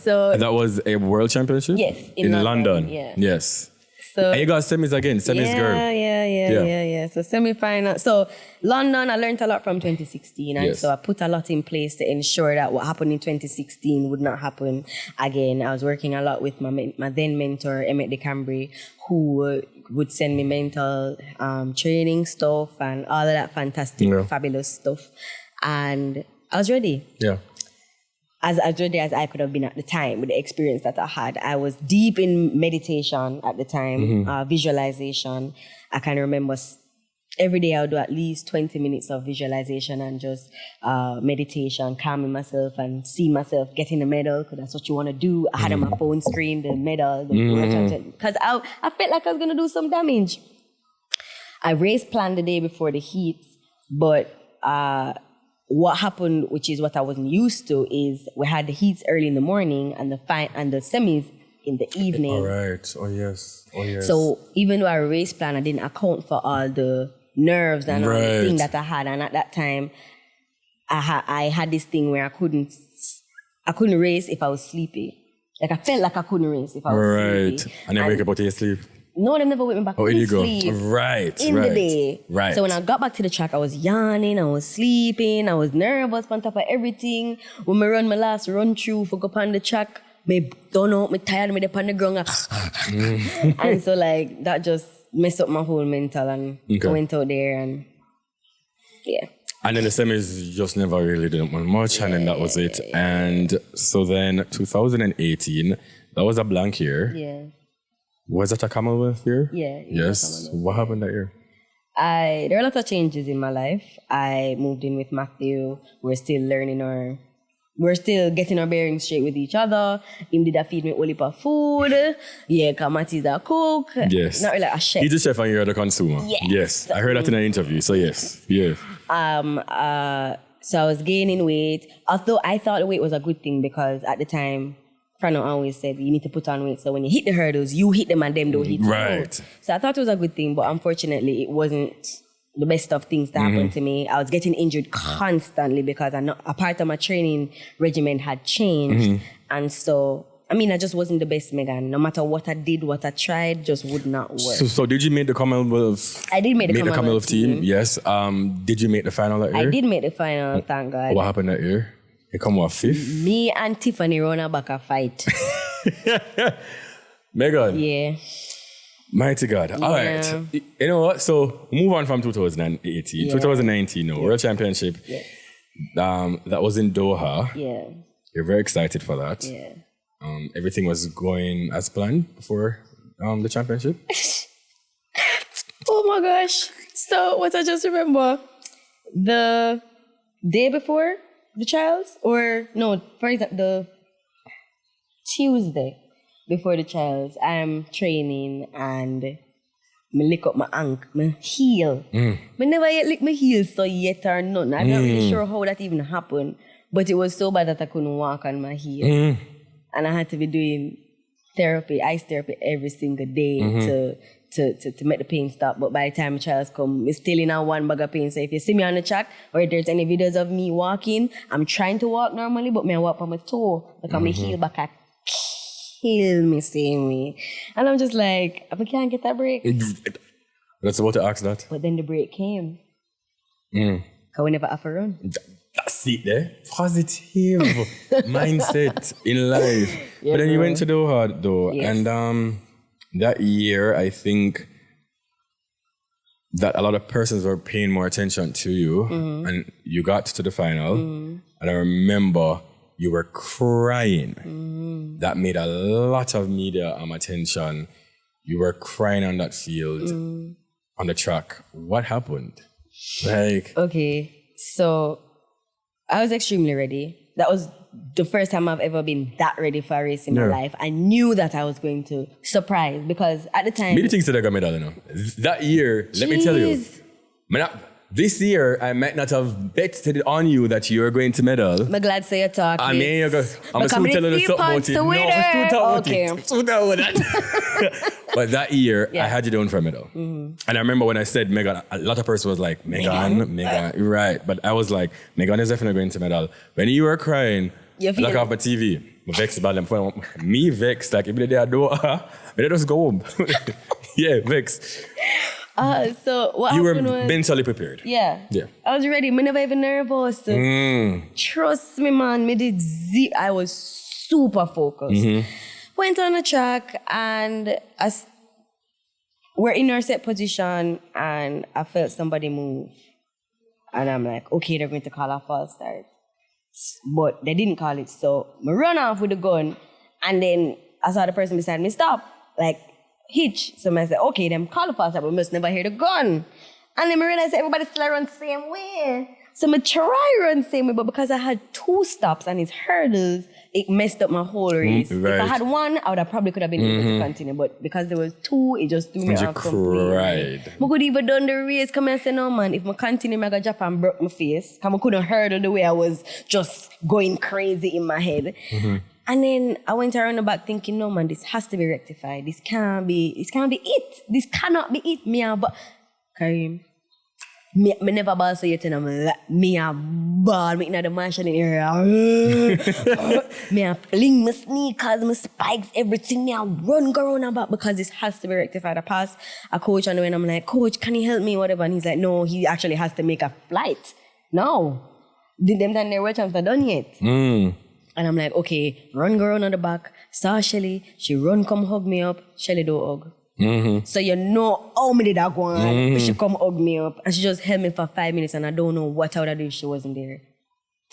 So that was a world championship? Yes, in London. Yeah. Yes. So and you got semis again, girl. Yeah. So semi-final. So London, I learned a lot from 2016. And Yes. so I put a lot in place to ensure that what happened in 2016 would not happen again. I was working a lot with my then mentor, Emmett DeCambry, who would send me mental training stuff and all of that fantastic, fabulous stuff. And I was ready. Yeah. As ready as I could have been at the time with the experience that I had. I was deep in meditation at the time, visualization. I can remember every day I would do at least 20 minutes of visualization and just meditation, calming myself and see myself getting the medal, because that's what you want to do. I had on my phone screen the medal, because I felt like I was going to do some damage. I race planned the day before the heats, but what happened, which is what I wasn't used to, is we had the heats early in the morning and the semis in the evening. All right. Oh, yes. So even though I race plan, I didn't account for all the nerves and all the thing that I had. And at that time, I had this thing where I couldn't race if I was sleepy. Like I felt like I couldn't race if I was sleepy. And then wake up out of your sleep. No, they never wake me back in to sleep. In the day. Right. So when I got back to the track, I was yawning, I was sleeping, I was nervous on top of everything. When I run my last run through for go on the track, me don't know, me tired, me up on the ground. And so like that just messed up my whole mental, and I went out there and And then the semis just never really did much, and then that was it. And so then 2018, that was a blank year. Yeah. Was that a Commonwealth year? Yeah. Yes. What happened that year? There were a lot of changes in my life. I moved in with Matthew. We're still getting our bearings straight with each other. Him did a feed me all heap of food. Yeah, because Matthew's a cook. Yes. Not really a chef. He's a chef and you're the consumer. Yes. I heard that in an interview, so yes. Yes. So I was gaining weight. Although I thought the weight was a good thing, because at the time, Frano always said you need to put on weight, so when you hit the hurdles, you hit them and them don't hit you. Right. So I thought it was a good thing, but unfortunately it wasn't the best of things that happened to me. I was getting injured constantly because a part of my training regimen had changed. And so, I just wasn't the best Megan. No matter what I did, what I tried, just would not work. So did you make the Commonwealth? I did make the Commonwealth team. Yes. Did you make the final that year? I did make the final, thank God. What happened that year? You come what, fifth? Me and Tiffany run back a fight. Megan. Yeah. Mighty God. All right. You know what? So move on from 2018. 2019, no, World Championship. Yes. That was in Doha. Yeah. You're very excited for that. Yeah. Everything was going as planned before the championship. Oh my gosh. So what I just remember, the day before the trials, or no, for example, the Tuesday before the trials, I'm training and me lick up my ankle, my heel. Me never yet lick my heel so yet or none. I'm not really sure how that even happened, but it was so bad that I couldn't walk on my heel. And I had to be doing therapy, ice therapy every single day to make the pain stop. But by the time the trials come, I'm still in a one bag of pain. So if you see me on the track or if there's any videos of me walking, I'm trying to walk normally, but I walk on my toe because my heel back at kill me seeing me. And I'm just like, I can't get that break. That's about to ask that. But then the break came. Because we never have to run. That's it there. Positive mindset in life. Yeah, but then you bro. went to Doha though. Yes. And that year, I think that a lot of persons were paying more attention to you. And you got to the final. And I remember you were crying. That made a lot of media attention. You were crying on that field, on the track. What happened? Like, Okay, so I was extremely ready. That was the first time I've ever been that ready for a race in my life. I knew that I was going to surprise because at the time... me the things that I got medal, you know. That year, let me tell you, this year, I might not have betted on you that you were going to medal. I'm glad to say you talk. I mean, I'm still telling you something about it. No, I'm still talking about it. But that year, I had you down for a medal. And I remember when I said Megan, a lot of person was like, Megan, right. But I was like, Megan is definitely going to medal. When you were crying, I look off my TV. I vexed about them. Me vexed, like, if they do, they just go home. Yeah, vexed. So what you were happened was, mentally prepared. Yeah. I was ready. I never even nervous. Trust me, man. I was super focused. Went on the track and we're in our set position and I felt somebody move. And I'm like, okay, they're going to call a false start. But they didn't call it. So I run off with the gun and then I saw the person beside me stop. Like, hitch. So I said, okay, them call the false start, but we must never hear the gun. And then I realized everybody still run the same way. So I try run the same way, but because I had 2 stops and it's hurdles, it messed up my whole race. Right. If I had 1, I would have probably could have been able to continue. But because there was 2, it just threw me off completely. Cried. I could even done the race. Come and say, no man, if I continue, I got drop and broke my face. Because I couldn't hurdle the way I was just going crazy in my head. And then I went around the back thinking, no man, this has to be rectified. This can't be it. This cannot be it. Kareem, me never ball so yet, and me a ball, me in the mansion in here. Me a fling my sneakers, my spikes, everything. Me a run go around about because this has to be rectified. I pass a coach on the way and I'm like, coach, can you help me, whatever? And he's like, no, he actually has to make a flight. No. Did them done their work champs not done yet. And I'm like, okay, run go around on the back. Saw Shelly, she run come hug me up. Shelly don't hug. So you know how me did that go on. She come hug me up and she just held me for 5 minutes and I don't know what I would have done if she wasn't there.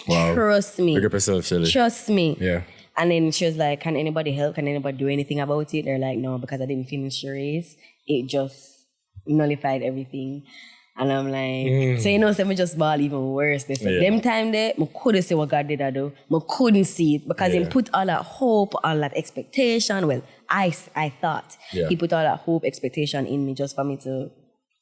Wow. Trust me. Pick up yourself, Shelly. Trust me. Yeah. And then she was like, can anybody help? Can anybody do anything about it? They're like, no, because I didn't finish the race. It just nullified everything. And I'm like, so you know, so me just ball even worse. They said, them time there, I couldn't see what God did I do. I couldn't see it because he put all that hope, all that expectation. Well, I thought he put all that hope, expectation in me just for me to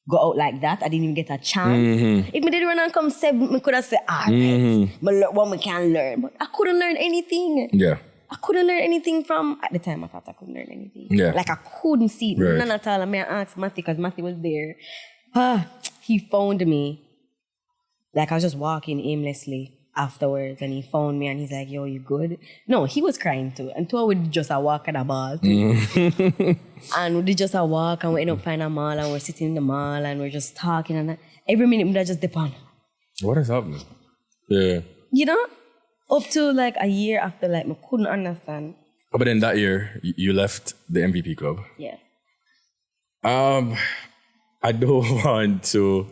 go out like that. I didn't even get a chance. If me did run and come 7, I could have said, all right, but look what we can learn. But I couldn't learn anything. Yeah. I couldn't learn anything from, at the time I thought I couldn't learn anything. Yeah. Like I couldn't see it. Right. None at all. I may ask Matthew because Matthew was there. He phoned me. Like I was just walking aimlessly afterwards and he phoned me and he's like, yo, you good? No, he was crying too. And two we did just a walk at a ball too. And we did just a walk and we ended up finding a mall and we're sitting in the mall and we're just talking and every minute I just dip on. What is happening? Yeah. You know? Up to like a year after, like I couldn't understand. But then that year, you left the MVP club. Yeah. I don't want to.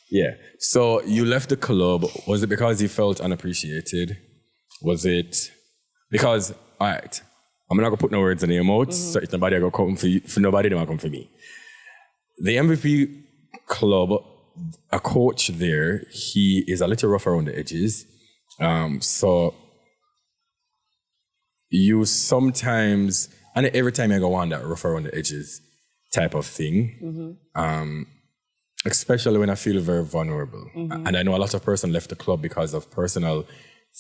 Yeah. So you left the club. Was it because you felt unappreciated? Was it because, all right, I'm not going to put no words in your mouth, so if nobody going to come for you, for nobody, they might come for me. The MVP club, a coach there, he is a little rough around the edges. So you sometimes, and every time I go on that rough around the edges type of thing, especially when I feel very vulnerable. And I know a lot of person left the club because of personal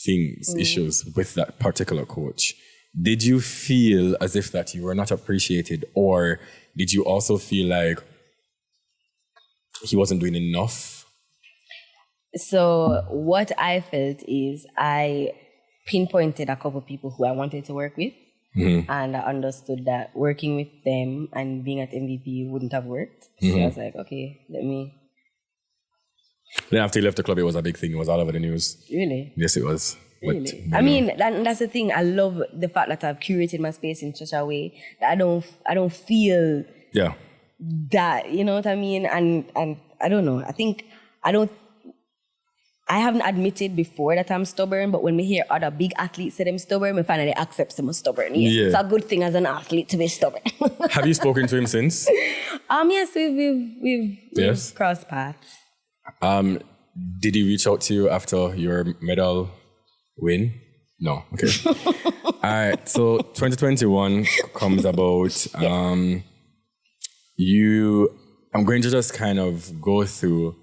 things, issues with that particular coach. Did you feel as if that you were not appreciated, or did you also feel like he wasn't doing enough? So what I felt is I pinpointed a couple of people who I wanted to work with, and I understood that working with them and being at MVP wouldn't have worked. So I was like, okay, let me. Then after you left the club, it was a big thing. It was all over the news. Really? Yes, it was. Really? I mean, that's the thing. I love the fact that I've curated my space in such a way that I don't feel that, you know what I mean? And I don't know. I haven't admitted before that I'm stubborn, but when we hear other big athletes say them stubborn, we finally accept them stubborn. Yes. It's a good thing as an athlete to be stubborn. Have you spoken to him since? Yes, we've crossed paths. Did he reach out to you after your medal win? No. Okay. All right. So 2021 comes about. I'm going to just kind of go through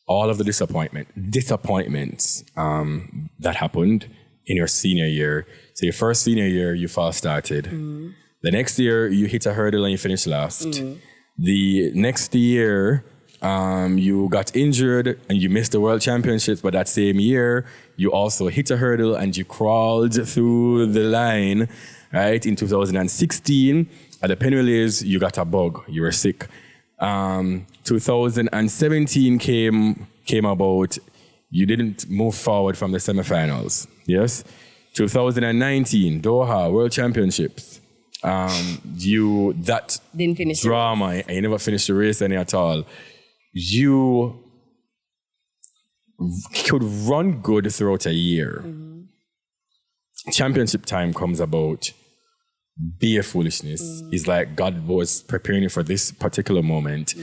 all of the disappointments that happened in your senior year. So your first senior year, you fast started. The next year, you hit a hurdle and you finished last. The next year, you got injured and you missed the World Championships, but that same year, you also hit a hurdle and you crawled through the line, right? In 2016, at the Penny Relays, you got a bug. You were sick. 2017 came about. You didn't move forward from the semifinals. Yes? 2019, Doha, World Championships. That didn't finish drama, and you never finished the race any at all. You could run good throughout a year. Championship time comes about. Be a foolishness. It's like God was preparing you for this particular moment.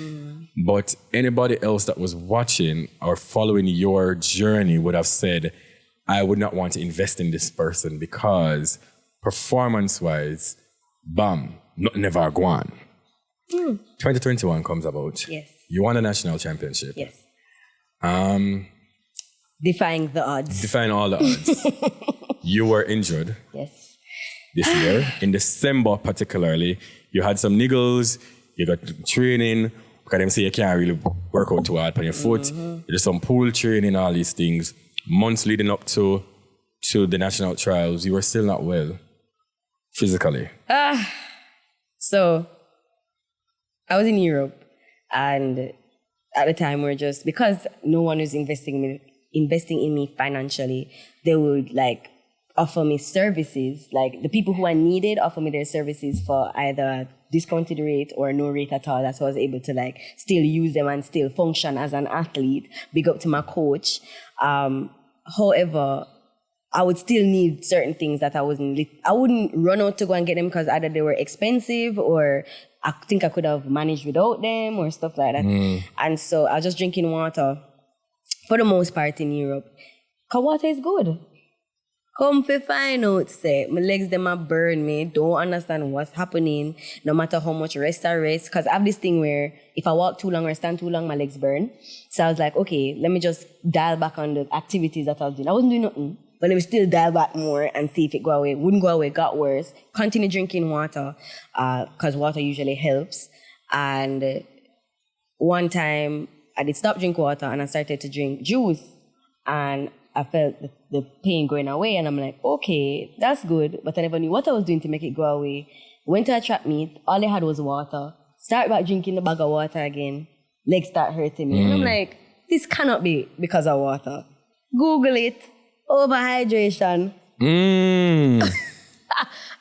But anybody else that was watching or following your journey would have said, I would not want to invest in this person because performance-wise, bam, never go on. 2021 comes about. Yes. You won a national championship. Yes. Defying the odds. Defying all the odds. You were injured. Yes. This year, in December particularly, you had some niggles, you got training, because them say you can't really work out too hard on your foot. There's some pool training, all these things. Months leading up to the national trials, you were still not well, physically. So, I was in Europe, and at the time because no one was investing in me financially, they would offer me services, the people who I needed offer me their services for either a discounted rate or no rate at all. That's why I was able to still use them and still function as an athlete. Big up to my coach. However, I would still need certain things that I wouldn't run out to go and get them because either they were expensive or I think I could have managed without them or stuff like that. And so I was just drinking water for the most part in Europe. Because water is good. Come to find out, say, my legs, them a burn me, don't understand what's happening, no matter how much rest I rest. Because I have this thing where if I walk too long or stand too long, my legs burn. So I was like, okay, let me just dial back on the activities that I was doing. I wasn't doing nothing, but let me still dial back more and see if it go away. Wouldn't go away, got worse. Continue drinking water, because water usually helps. And one time, I did stop drinking water and I started to drink juice. And I felt the pain going away, and I'm like, okay, that's good. But I never knew what I was doing to make it go away. Went to a track meet, all they had was water. Start back drinking the bag of water again. Legs start hurting me. And I'm like, this cannot be because of water. Google it. Overhydration. I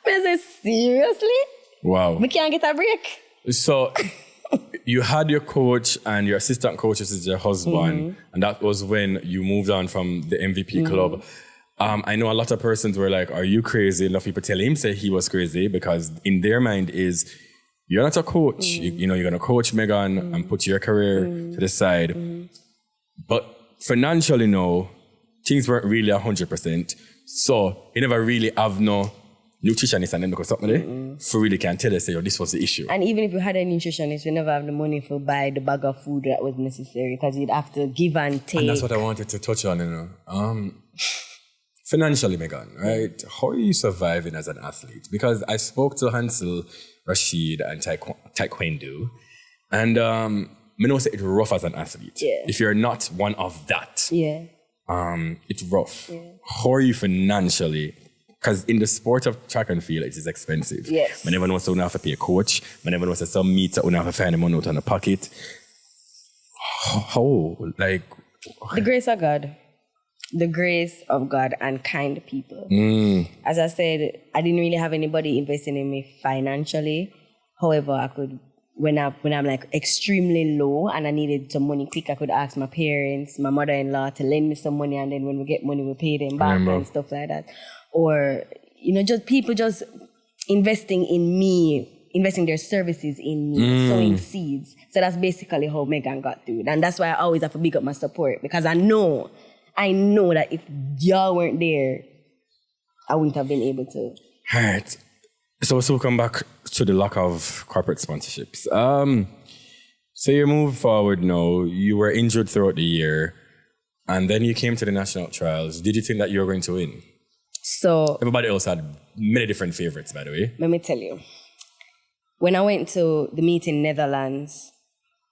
said, seriously? Wow. We can't get a break. So you had your coach and your assistant coach is your husband, and that was when you moved on from the MVP club. I know a lot of persons were like, are you crazy? A lot of people tell him say he was crazy because in their mind is, you're not a coach. You know, you're going to coach Megan and put your career to the side. But financially, no, things weren't really 100%. So you never really have no nutritionist and then because something there for really can tell us, say, oh, this was the issue. And even if you had a nutritionist, you never have the money for buy the bag of food that was necessary because you'd have to give and take. And that's what I wanted to touch on, you know. Financially, Megan, right? How are you surviving as an athlete? Because I spoke to Hansel, Rashid, and Taekwondo, and I know it's rough as an athlete. Yeah. If you're not one of that, it's rough. Yeah. How are you financially? Because in the sport of track and field, it is expensive. Yes. I never know to have to pay a coach. I never know to some meets that have to find money out in the pocket. How? Like... The grace of God. The grace of God and kind people. As I said, I didn't really have anybody investing in me financially. However, I could, when I'm like extremely low and I needed some money quick, I could ask my parents, my mother-in-law to lend me some money, and then when we get money, we pay them back and stuff like that. Or, you know, just people just investing in me, investing their services in me, sowing seeds. So that's basically how Megan got through it. And that's why I always have to big up my support, because I know that if y'all weren't there, I wouldn't have been able to. All right. So we'll come back to the lack of corporate sponsorships. So you move forward now. You were injured throughout the year, and then you came to the national trials. Did you think that you were going to win? So everybody else had many different favorites, by the way. Let me tell you. When I went to the meet in Netherlands,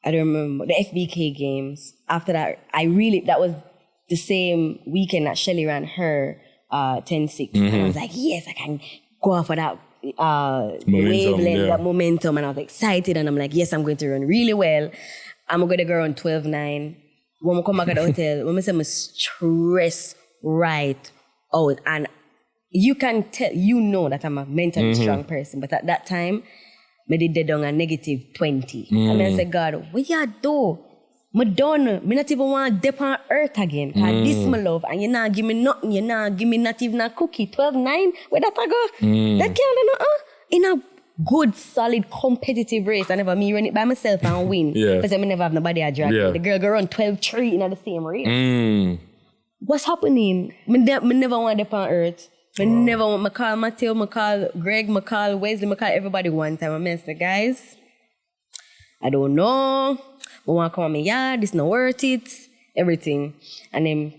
I don't remember the FBK games. After that, that was the same weekend that Shelly ran her 10-6. And I was like, yes, I can go off for that wavelength, that momentum. And I was excited. And I'm like, yes, I'm going to run really well. I'm going to go on 12-9. When I come back at the hotel, when I say I'm stressed right out. And you can tell, you know that I'm a mentally strong person. But at that time, I did dead on a negative 20. And I said, God, what you do? I done. I not even want to dip on earth again. Because this my love. And you not give me nothing. You not give me not even a cookie. 12-9. Where that I go? That can't do nothing. In a good, solid, competitive race. I never me run it by myself and win. Because I never have nobody I drag. The girl go run 12-3 in the same race. What's happening? I never want to dip on earth. I never want to call Mateo, I call Greg, I call Wesley, I call everybody one time. I said, guys, I don't know. I want to come on me, this not worth it. Everything. And then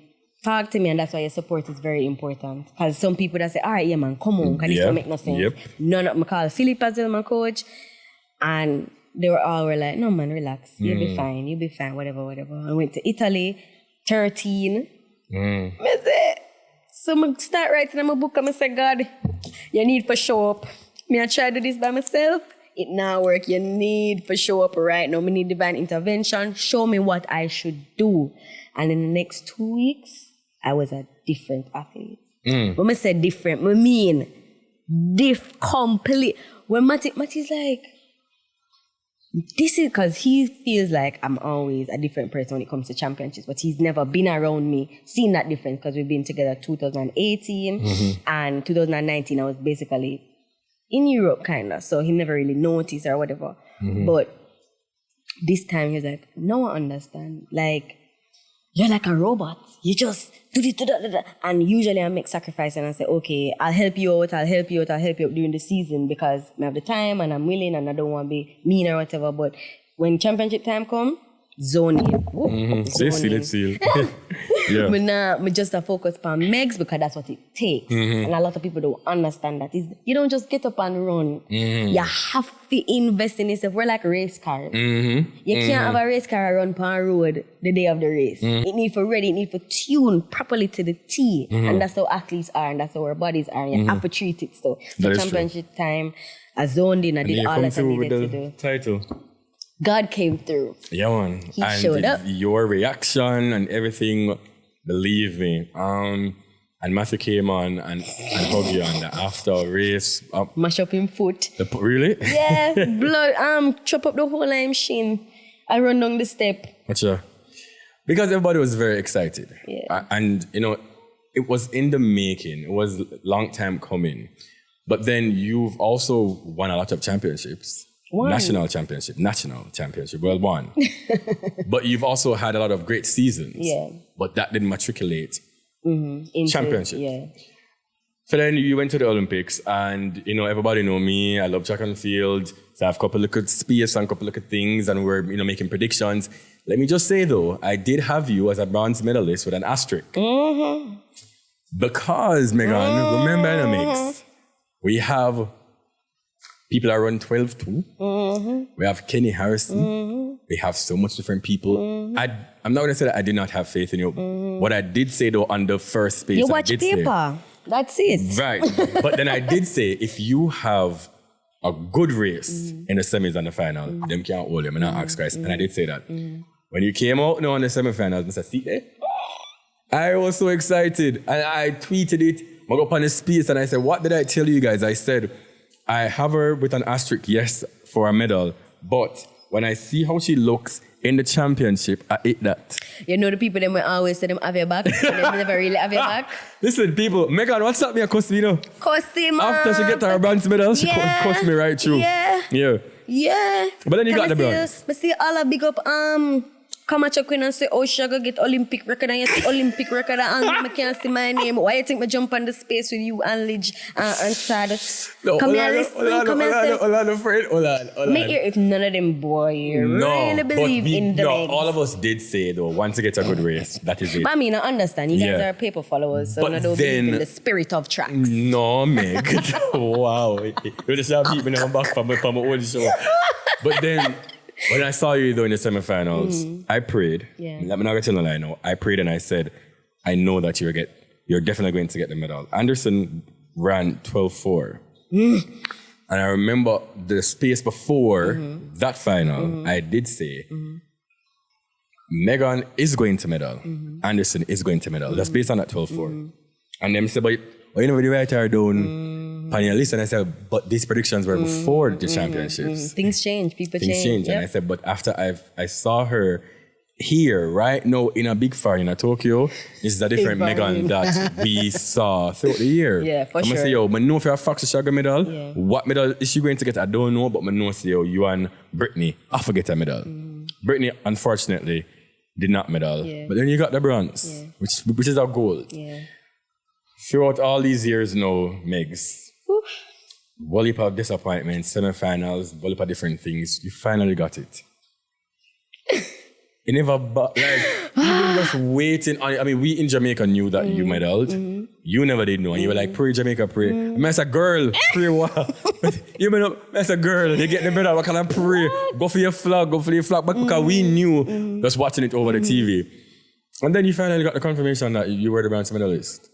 talk to me, and that's why your support is very important. Because some people that say, all right, yeah, man, come on, because this don't make no sense. None of I call Philip as well, my coach. And they were all like, no, man, relax. You'll be fine, whatever. I went to Italy, 13. I said, so I start writing in my book and I say, God, you need for show up. I try to do this by myself. It not work. You need for show up right now. I need divine intervention. Show me what I should do. And in the next 2 weeks, I was a different athlete. When I say different, I mean complete. When Matty's like, this is because he feels like I'm always a different person when it comes to championships, but he's never been around me, seen that difference, because we've been together 2018 and 2019 I was basically in Europe kind of, so he never really noticed or whatever. But this time he's like, no, I understand. Like, you're like a robot. You just do this, and usually I make sacrifice and I say, okay, I'll help you out during the season because I have the time and I'm willing and I don't want to be mean or whatever. But when championship time come, zone in. Seal. Yeah. I just focus on Megs because that's what it takes. And a lot of people don't understand that. You don't just get up and run. You have to invest in yourself. We're like race cars. You can't have a race car run on a road the day of the race. It needs to ready, it needs to tune properly to the T. And that's how athletes are and that's how our bodies are. And you have to treat it so. The championship time, I zoned in, I did all that I needed to do. Title. God came through. Yeah, man. He showed up. Your reaction and everything, believe me. And Matthew came on and hugged you on the after race. Mash up him foot. Really? Yeah, blood, chop up the whole lime shin. I run down the step. Gotcha. Because everybody was very excited. Yeah. And, you know, it was in the making. It was a long time coming. But then you've also won a lot of championships. National championship. Well, one. But you've also had a lot of great seasons. Yeah. But that didn't matriculate into championship. Yeah. So then you went to the Olympics and, you know, everybody know me. I love track and field. So I have a couple of good space and a couple of good things and we're, you know, making predictions. Let me just say though, I did have you as a bronze medalist with an asterisk. Because, Megan, remember in the mix, we have people that run 12-2. We have Kenny Harrison. We have so much different people. I'm not going to say that I did not have faith in you. What I did say though on the first space, You watch paper. That's it. Right. But then I did say, if you have a good race in the semis and the final, them can't hold you. I'm not ask Christ. And I did say that. When you came out now on the semifinals, Mr. Seat there, I was so excited. And I tweeted it. I got up on the space and I said, what did I tell you guys? I said, I have her with an asterisk, yes, for a medal. But when I see how she looks in the championship, I ate that. You know the people them will always say them have your back. And they never really have your back. Listen, people, Megan, what's up me a cuss me, you know? Cuss him. After she get her bronze medal, she cuss me right through. Yeah. But then you got the bronze. But see all a big up come at your queen and say, oh, she gonna get Olympic record and you see Olympic record and I can't see my name. Why you think me jump on the space with you and Lidge and Sad? No, come here, listen. Come here, hold on, hold on. Make it if none of them boy really believe in the legs. All of us did say though, once you get a good race, that is it. But I mean, I understand. You guys are paper followers, so I don't believe in the spirit of tracks. No, Meg. Wow. You just have people in back from my own show. But then, when I saw you though in the semifinals, I prayed. Let me not get to the line now. I prayed and I said, I know that you're definitely going to get the medal. Anderson ran 12-4. And I remember the space before that final, I did say, Megan is going to medal. Anderson is going to medal. That's based on that 12-4. And them said, but you never write her down on your list. And I said, but these predictions were before the championships. Things change. People change. And I said, but after I saw her here right now in a big fire in Tokyo, this is a different Megan that we saw throughout the year. Yeah, for sure. I'm going to say, yo, I know for a fact she got a medal. Yeah. What medal is she going to get? I don't know, but I know say, yo, you and Brittany, I forget a medal. Brittany, unfortunately, did not medal. Yeah. But then you got the bronze, which is our goal. Yeah. Throughout all these years now, Megs, one heap of disappointments, semifinals, one heap of different things, you finally got it. You never, even just waiting on, I mean, we in Jamaica knew that you medaled. You never did know. And you were like, pray Jamaica, pray. I mean, as a girl, pray what? You know, as a girl, you get the medal, what can I pray? Go for your flag. But because we knew just watching it over the TV. And then you finally got the confirmation that you were the bronze medalist.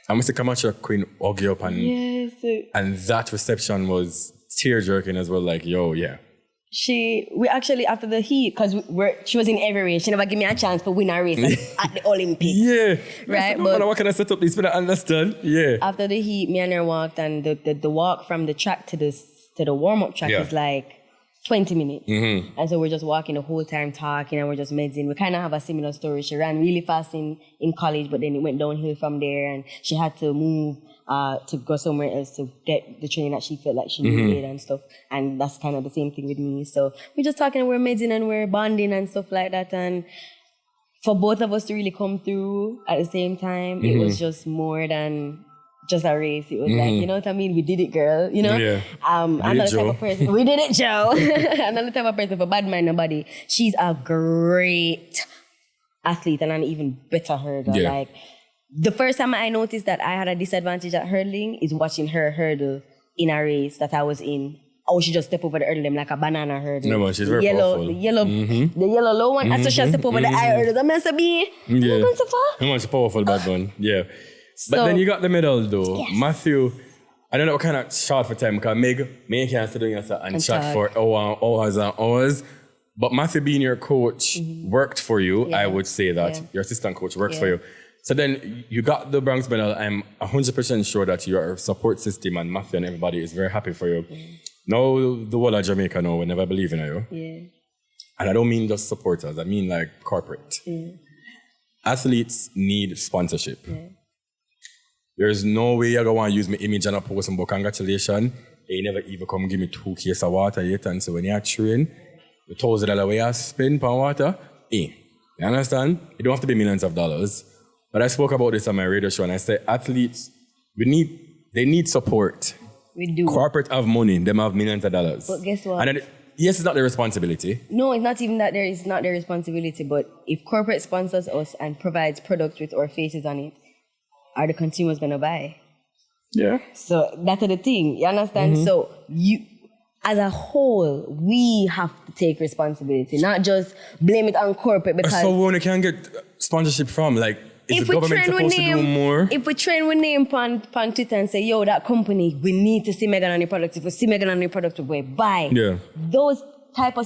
I must say, Camacho Queen hug you up and that reception was tear-jerking as well, like, yo, yeah. We actually, after the heat, because she was in every race, she never gave me a chance to win a race at the Olympics. Yeah. Right? But what can I set up this? But I understand. Yeah. After the heat, me and her walked, and the walk from the track to the warm-up track is like 20 minutes. And so we're just walking the whole time talking and we're just medsing. We kind of have a similar story. She ran really fast in college, but then it went downhill from there and she had to move to go somewhere else to get the training that she felt like she needed and stuff. And that's kind of the same thing with me. So we're just talking and we're medsing and we're bonding and stuff like that. And for both of us to really come through at the same time, it was just more than just a race. It was like, you know what I mean? We did it, girl. You know? Yeah. Another type of person. We did it, Joe. Another type of person for bad mind nobody. She's a great athlete and an even better hurdler. Yeah. Like, the first time I noticed that I had a disadvantage at hurdling is watching her hurdle in a race that I was in. Oh, she just step over the hurdle like a banana hurdle. No, man, she's very powerful. The yellow low one. And so she step over the high hurdle. I'm so be. Yeah. Going so far. No, man, she's powerful, bad one. Yeah. But then you got the medal though. Yes. Matthew, I don't know what kind of short for time because Meg can't sit down and chat for hours and hours. But Matthew being your coach worked for you. Yeah. I would say that. Your assistant coach worked for you. So then you got the bronze medal. I'm 100% sure that your support system and Matthew and everybody is very happy for you. Now the whole of Jamaica know we never believe in you. Yeah. And I don't mean just supporters, I mean like corporate. Athletes need sponsorship. There's no way you're going to use my image and a post and congratulations. They never even come give me 2 cases of water yet. And so when you train, the $1,000 way you spend per water, you understand? It don't have to be millions of dollars. But I spoke about this on my radio show and I said athletes, they need support. We do. Corporate have money, them have millions of dollars. But guess what? And then, yes, it's not their responsibility. No, it's not even that it's not their responsibility, but if corporate sponsors us and provides products with our faces on it, are the consumers going to buy? Yeah. So that's the thing, you understand? So you, as a whole, we have to take responsibility, not just blame it on corporate because... So when you can get sponsorship from, like, is the government supposed to do more? If we train with name on Twitter and say, yo, that company, we need to see Megan on the product. If we see Megan on the product, we buy. Yeah. That type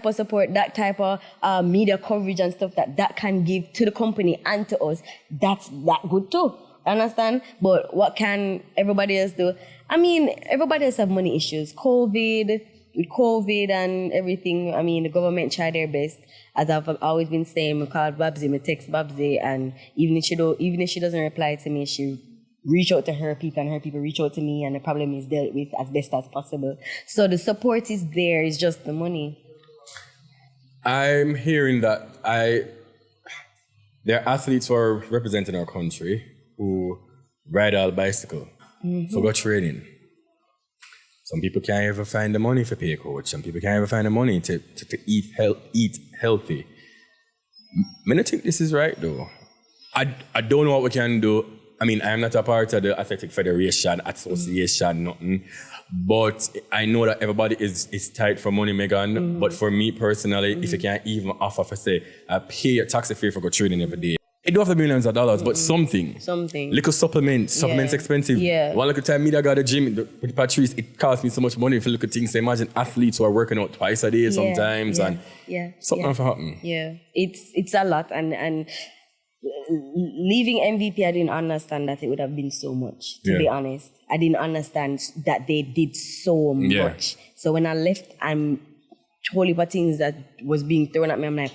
of support, that type of media coverage and stuff that can give to the company and to us, that's that good too. Understand? But what can everybody else do? I mean, everybody else have money issues. With COVID and everything, I mean, the government tried their best. As I've always been saying, I call Babsy, I text Babsy, and even if she doesn't reply to me, she reach out to her people, and her people reach out to me, and the problem is dealt with as best as possible. So the support is there, it's just the money. I'm hearing that there are athletes who are representing our country who ride a bicycle for go training. Some people can't even find the money for pay a coach. Some people can't even find the money to eat healthy. I don't think this is right though. I don't know what we can do. I mean, I'm not a part of the Athletic Federation, Association, nothing. But I know that everybody is tight for money, Megan. But for me personally, if you can't even offer for say, I pay your taxi fee for go training every day. It don't have to be millions of dollars, but something. Little supplements expensive. Yeah. One little time me that got the gym with Patrice, it cost me so much money for little things. So imagine athletes who are working out twice a day sometimes and something have to happen. Yeah. It's a lot and leaving MVP, I didn't understand that it would have been so much, to be honest. I didn't understand that they did so much. So when I left, I'm totally for things that was being thrown at me, I'm like,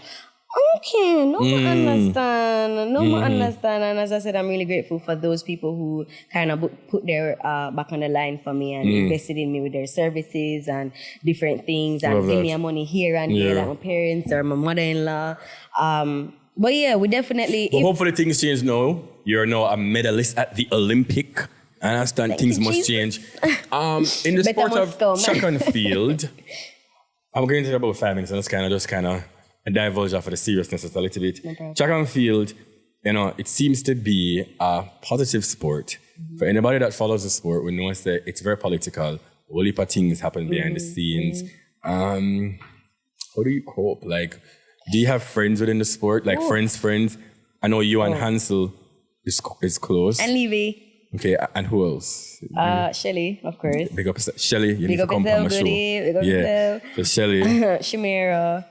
okay, no more understand. And as I said, I'm really grateful for those people who kind of put their back on the line for me and invested in me with their services and different things and pay me money here and there, like my parents or my mother-in-law. But yeah, we definitely... But hopefully things change now. You're now a medalist at the Olympic. I understand things must change. In the sport of track and field, I'm going to talk about 5 minutes and just kind of divulge off of the seriousness a little bit. No track and field, it seems to be a positive sport. For anybody that follows the sport, we know that it's very political. A whole heap of things happen behind the scenes. How do you cope? Like, do you have friends within the sport? Like friends? I know you and Hansel is close. And Levy. Okay, and who else? Shelly, of course. Big up Shelly. You big need to come on my show. Big up yourself. So Shelly. Shamira.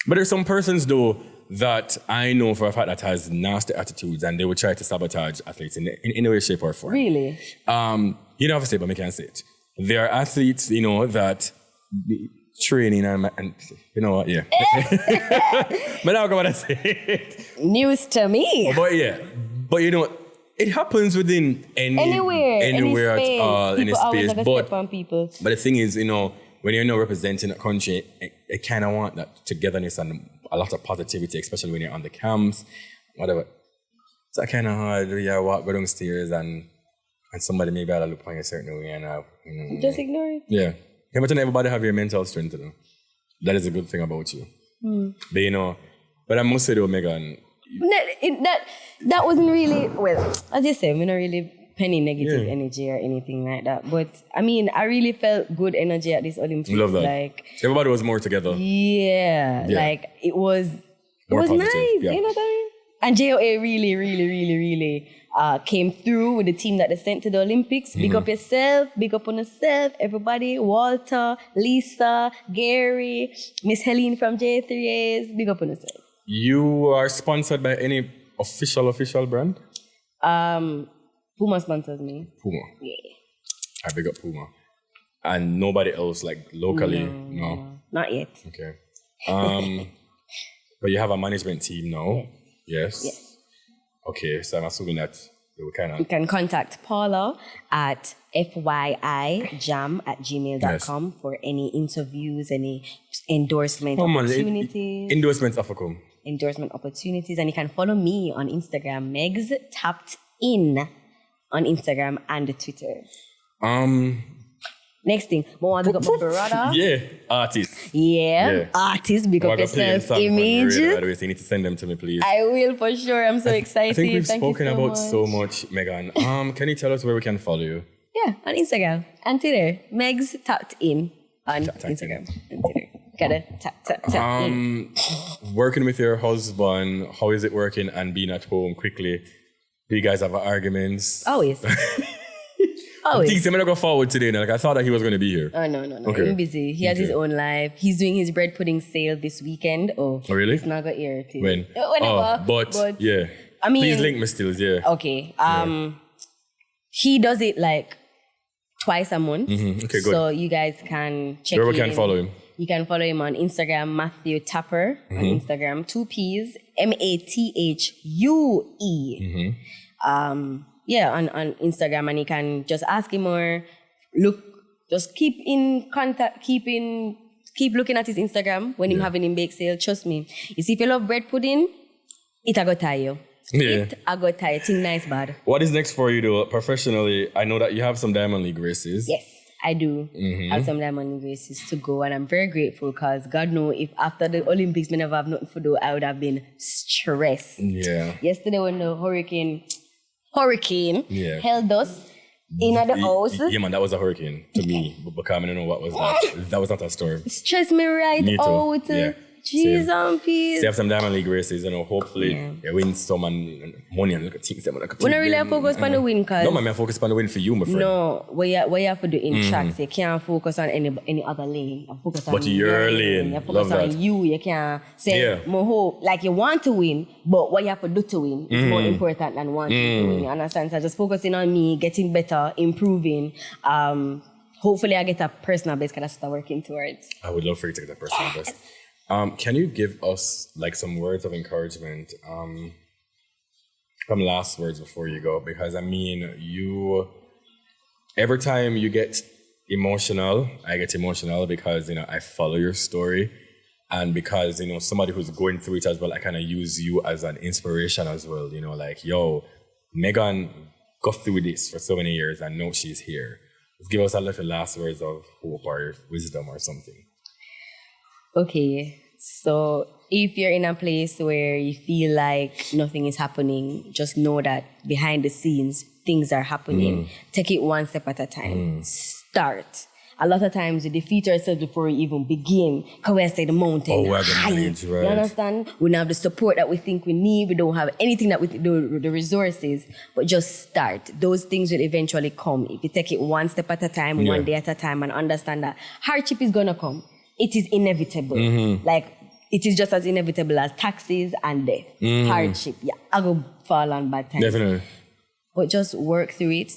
But there's some persons though that I know for a fact that has nasty attitudes and they would try to sabotage athletes in any way, shape or form. Really? You don't have to say it, but I can't say it. There are athletes, that training and you know what, but now I'm going to say it. News to me. But it happens within anywhere at all, any space. But the thing is, when you're representing a country, it kind of want that togetherness and a lot of positivity, especially when you're on the camps, whatever. It's kind of hard. You go downstairs and somebody maybe had to look on you a certain way and just ignore it. Yeah. But everybody have your mental strength, That is a good thing about you. But but I must say though, Megan, that wasn't really, well, as you say, we're not really penny negative energy or anything like that. But I mean, I really felt good energy at this Olympics. Love that. Like, everybody was more together. Yeah. Like it was positive, nice, you know what I mean? And JOA really, really, really, really came through with the team that they sent to the Olympics. Big up yourself, big up on yourself, everybody. Walter, Lisa, Gary, Miss Helene from J3As, big up on yourself. You are sponsored by any official brand? Puma sponsors me. Puma. Yeah. I big up Puma. And nobody else, like, locally? No. Not yet. Okay. But you have a management team now? Yes. Yes. Okay, so I'm assuming that they will kind You of... can contact Paula at fyijam@gmail.com for any interviews, any endorsement opportunities. Endorsements offer come. Endorsement opportunities. And you can follow me on Instagram, Megs Tapped In on Instagram and Twitter. Next thing, I want to pick up my brother. Yeah, artist. Yeah, artist, because your self-image. By the way, so you need to send them to me, please. I will for sure. I'm so excited. I think we've Thank spoken you so about much. so much, Megan. Can you tell us where we can follow you? Yeah, on Instagram and Twitter. Megs Tapped In on Instagram and Twitter. Gotta tap in. Working with your husband, how is it working and being at home quickly? Do you guys have arguments? Always. I think I'm gonna go forward today. Now. Like I thought that he was gonna be here. Oh no. Okay. He's busy. He has his own life. He's doing his bread pudding sale this weekend. Oh really? It's not got here. When? Whenever. But yeah. I mean, please link me still. Yeah. Okay. He does it like twice a month. Mm-hmm. Okay, good. So you guys can check. Where we can follow him. You can follow him on Instagram, Matthew Tapper on Instagram. 2 P's, MATHUE. Yeah, on Instagram, and you can just ask him or just keep in contact, keep looking at his Instagram when him having him bake sale. Trust me. You see, if you love bread pudding, it a go tie you. Yeah. It a go tie you. Think nice bad. What is next for you though? Professionally, I know that you have some Diamond League races. Yes, I do. I have some Diamond League races to go, and I'm very grateful because God knows if after the Olympics me never have nothing to do, I would have been stressed. Yeah. Yesterday when the hurricane held us in the house. Yeah, man, that was a hurricane to me. Because I don't know what was that. That was not a storm. Stress me right Me too. out. Yeah. Jeez and peace. So you have some Diamond League races, hopefully you win some and money and look at things. We don't really focus on the win, because... No, man, I focus on the win for you, my friend. No, what you have to do in tracks, you can't focus on any other lane. You focus on but your lane. You focus Love on that. you can't say, hope, like you want to win, but what you have to do to win is more important than wanting to win. You understand? So just focusing on me, getting better, improving. Hopefully I get a personal best, because that's what I'm working towards. I would love for you to get a personal best. Can you give us like some words of encouragement? Some last words before you go, because I mean, every time you get emotional, I get emotional because I follow your story, and because somebody who's going through it as well, I kind of use you as an inspiration as well. Like, yo, Megan got through this for so many years, and now she's here. Just give us a little last words of hope or wisdom or something. Okay, so if you're in a place where you feel like nothing is happening, just know that behind the scenes, things are happening. Take it one step at a time. Start. A lot of times we defeat ourselves before we even begin. How we say the mountain high. Right. You understand? We don't have the support that we think we need. We don't have anything that we do, the resources. But just start. Those things will eventually come. If you take it one step at a time, one day at a time, and understand that hardship is gonna come. It is inevitable. Like, it is just as inevitable as taxes and death. Hardship. Yeah, I go fall on bad times. Definitely. But just work through it.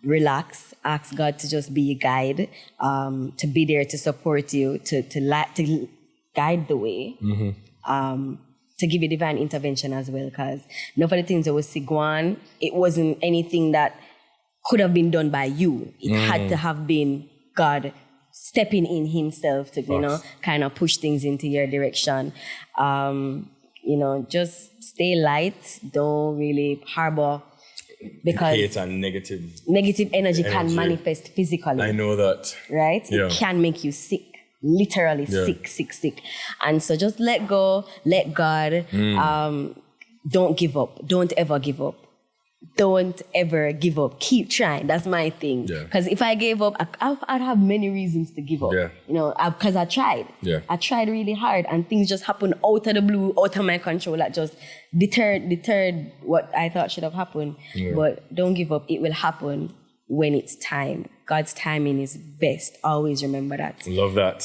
Relax. Ask God to just be your guide. To be there to support you. To guide the way. To give you divine intervention as well. Because none of the things that was Sigwan, it wasn't anything that could have been done by you. It had to have been God stepping in himself to, kind of push things into your direction. Just stay light. Don't really harbor, because hate and negative energy can manifest physically. I know that. Right? Yeah. It can make you sick. Literally sick. And so just let go, let God. Don't give up. Don't ever give up. Don't ever give up. Keep trying. That's my thing. Because if I gave up, I'd have many reasons to give up. Because I tried. I tried really hard, and things just happened out of the blue, out of my control. That just deterred what I thought should have happened. But don't give up. It will happen. when it's time. God's timing is best. Always remember that. Love that.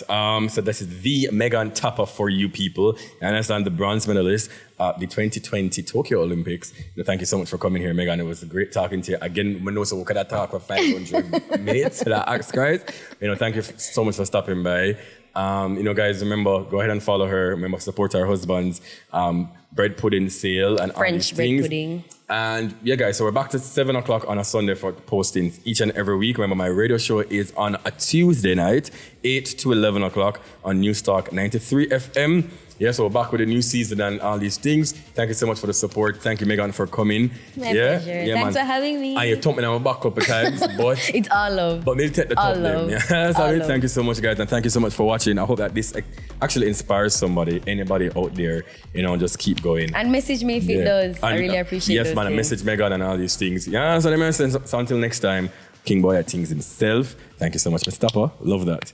So this is the Megan Tapper for you people. I understand the bronze medalist at the 2020 Tokyo Olympics. Thank you so much for coming here, Megan. It was great talking to you. Again, we know so we could have talked for 500 minutes for that ask, guys. Thank you so much for stopping by. Guys, remember, go ahead and follow her. Remember, support our husbands. Bread pudding sale and French all these bread things. pudding. And yeah, guys, so we're back to 7 o'clock on a Sunday for postings each and every week. Remember, my radio show is on a Tuesday night, 8 to 11 o'clock on News Talk 93 FM. Yeah, so we're back with a new season and all these things. Thank you so much for the support. Thank you, Megan, for coming. My pleasure. Yeah, Thanks for having me. And you told me I'm back a couple of times, but it's all love. But we'll take the all top love. then. Yeah, so all love. Thank you so much, guys, and thank you so much for watching. I hope that this actually inspires somebody, anybody out there. Just keep going. And message me if it does. I really appreciate it. Yes, man, and message Megan and all these things. Yeah, so until next time, King Bwoyatingz himself. Thank you so much, Mr. Tapper. Love that.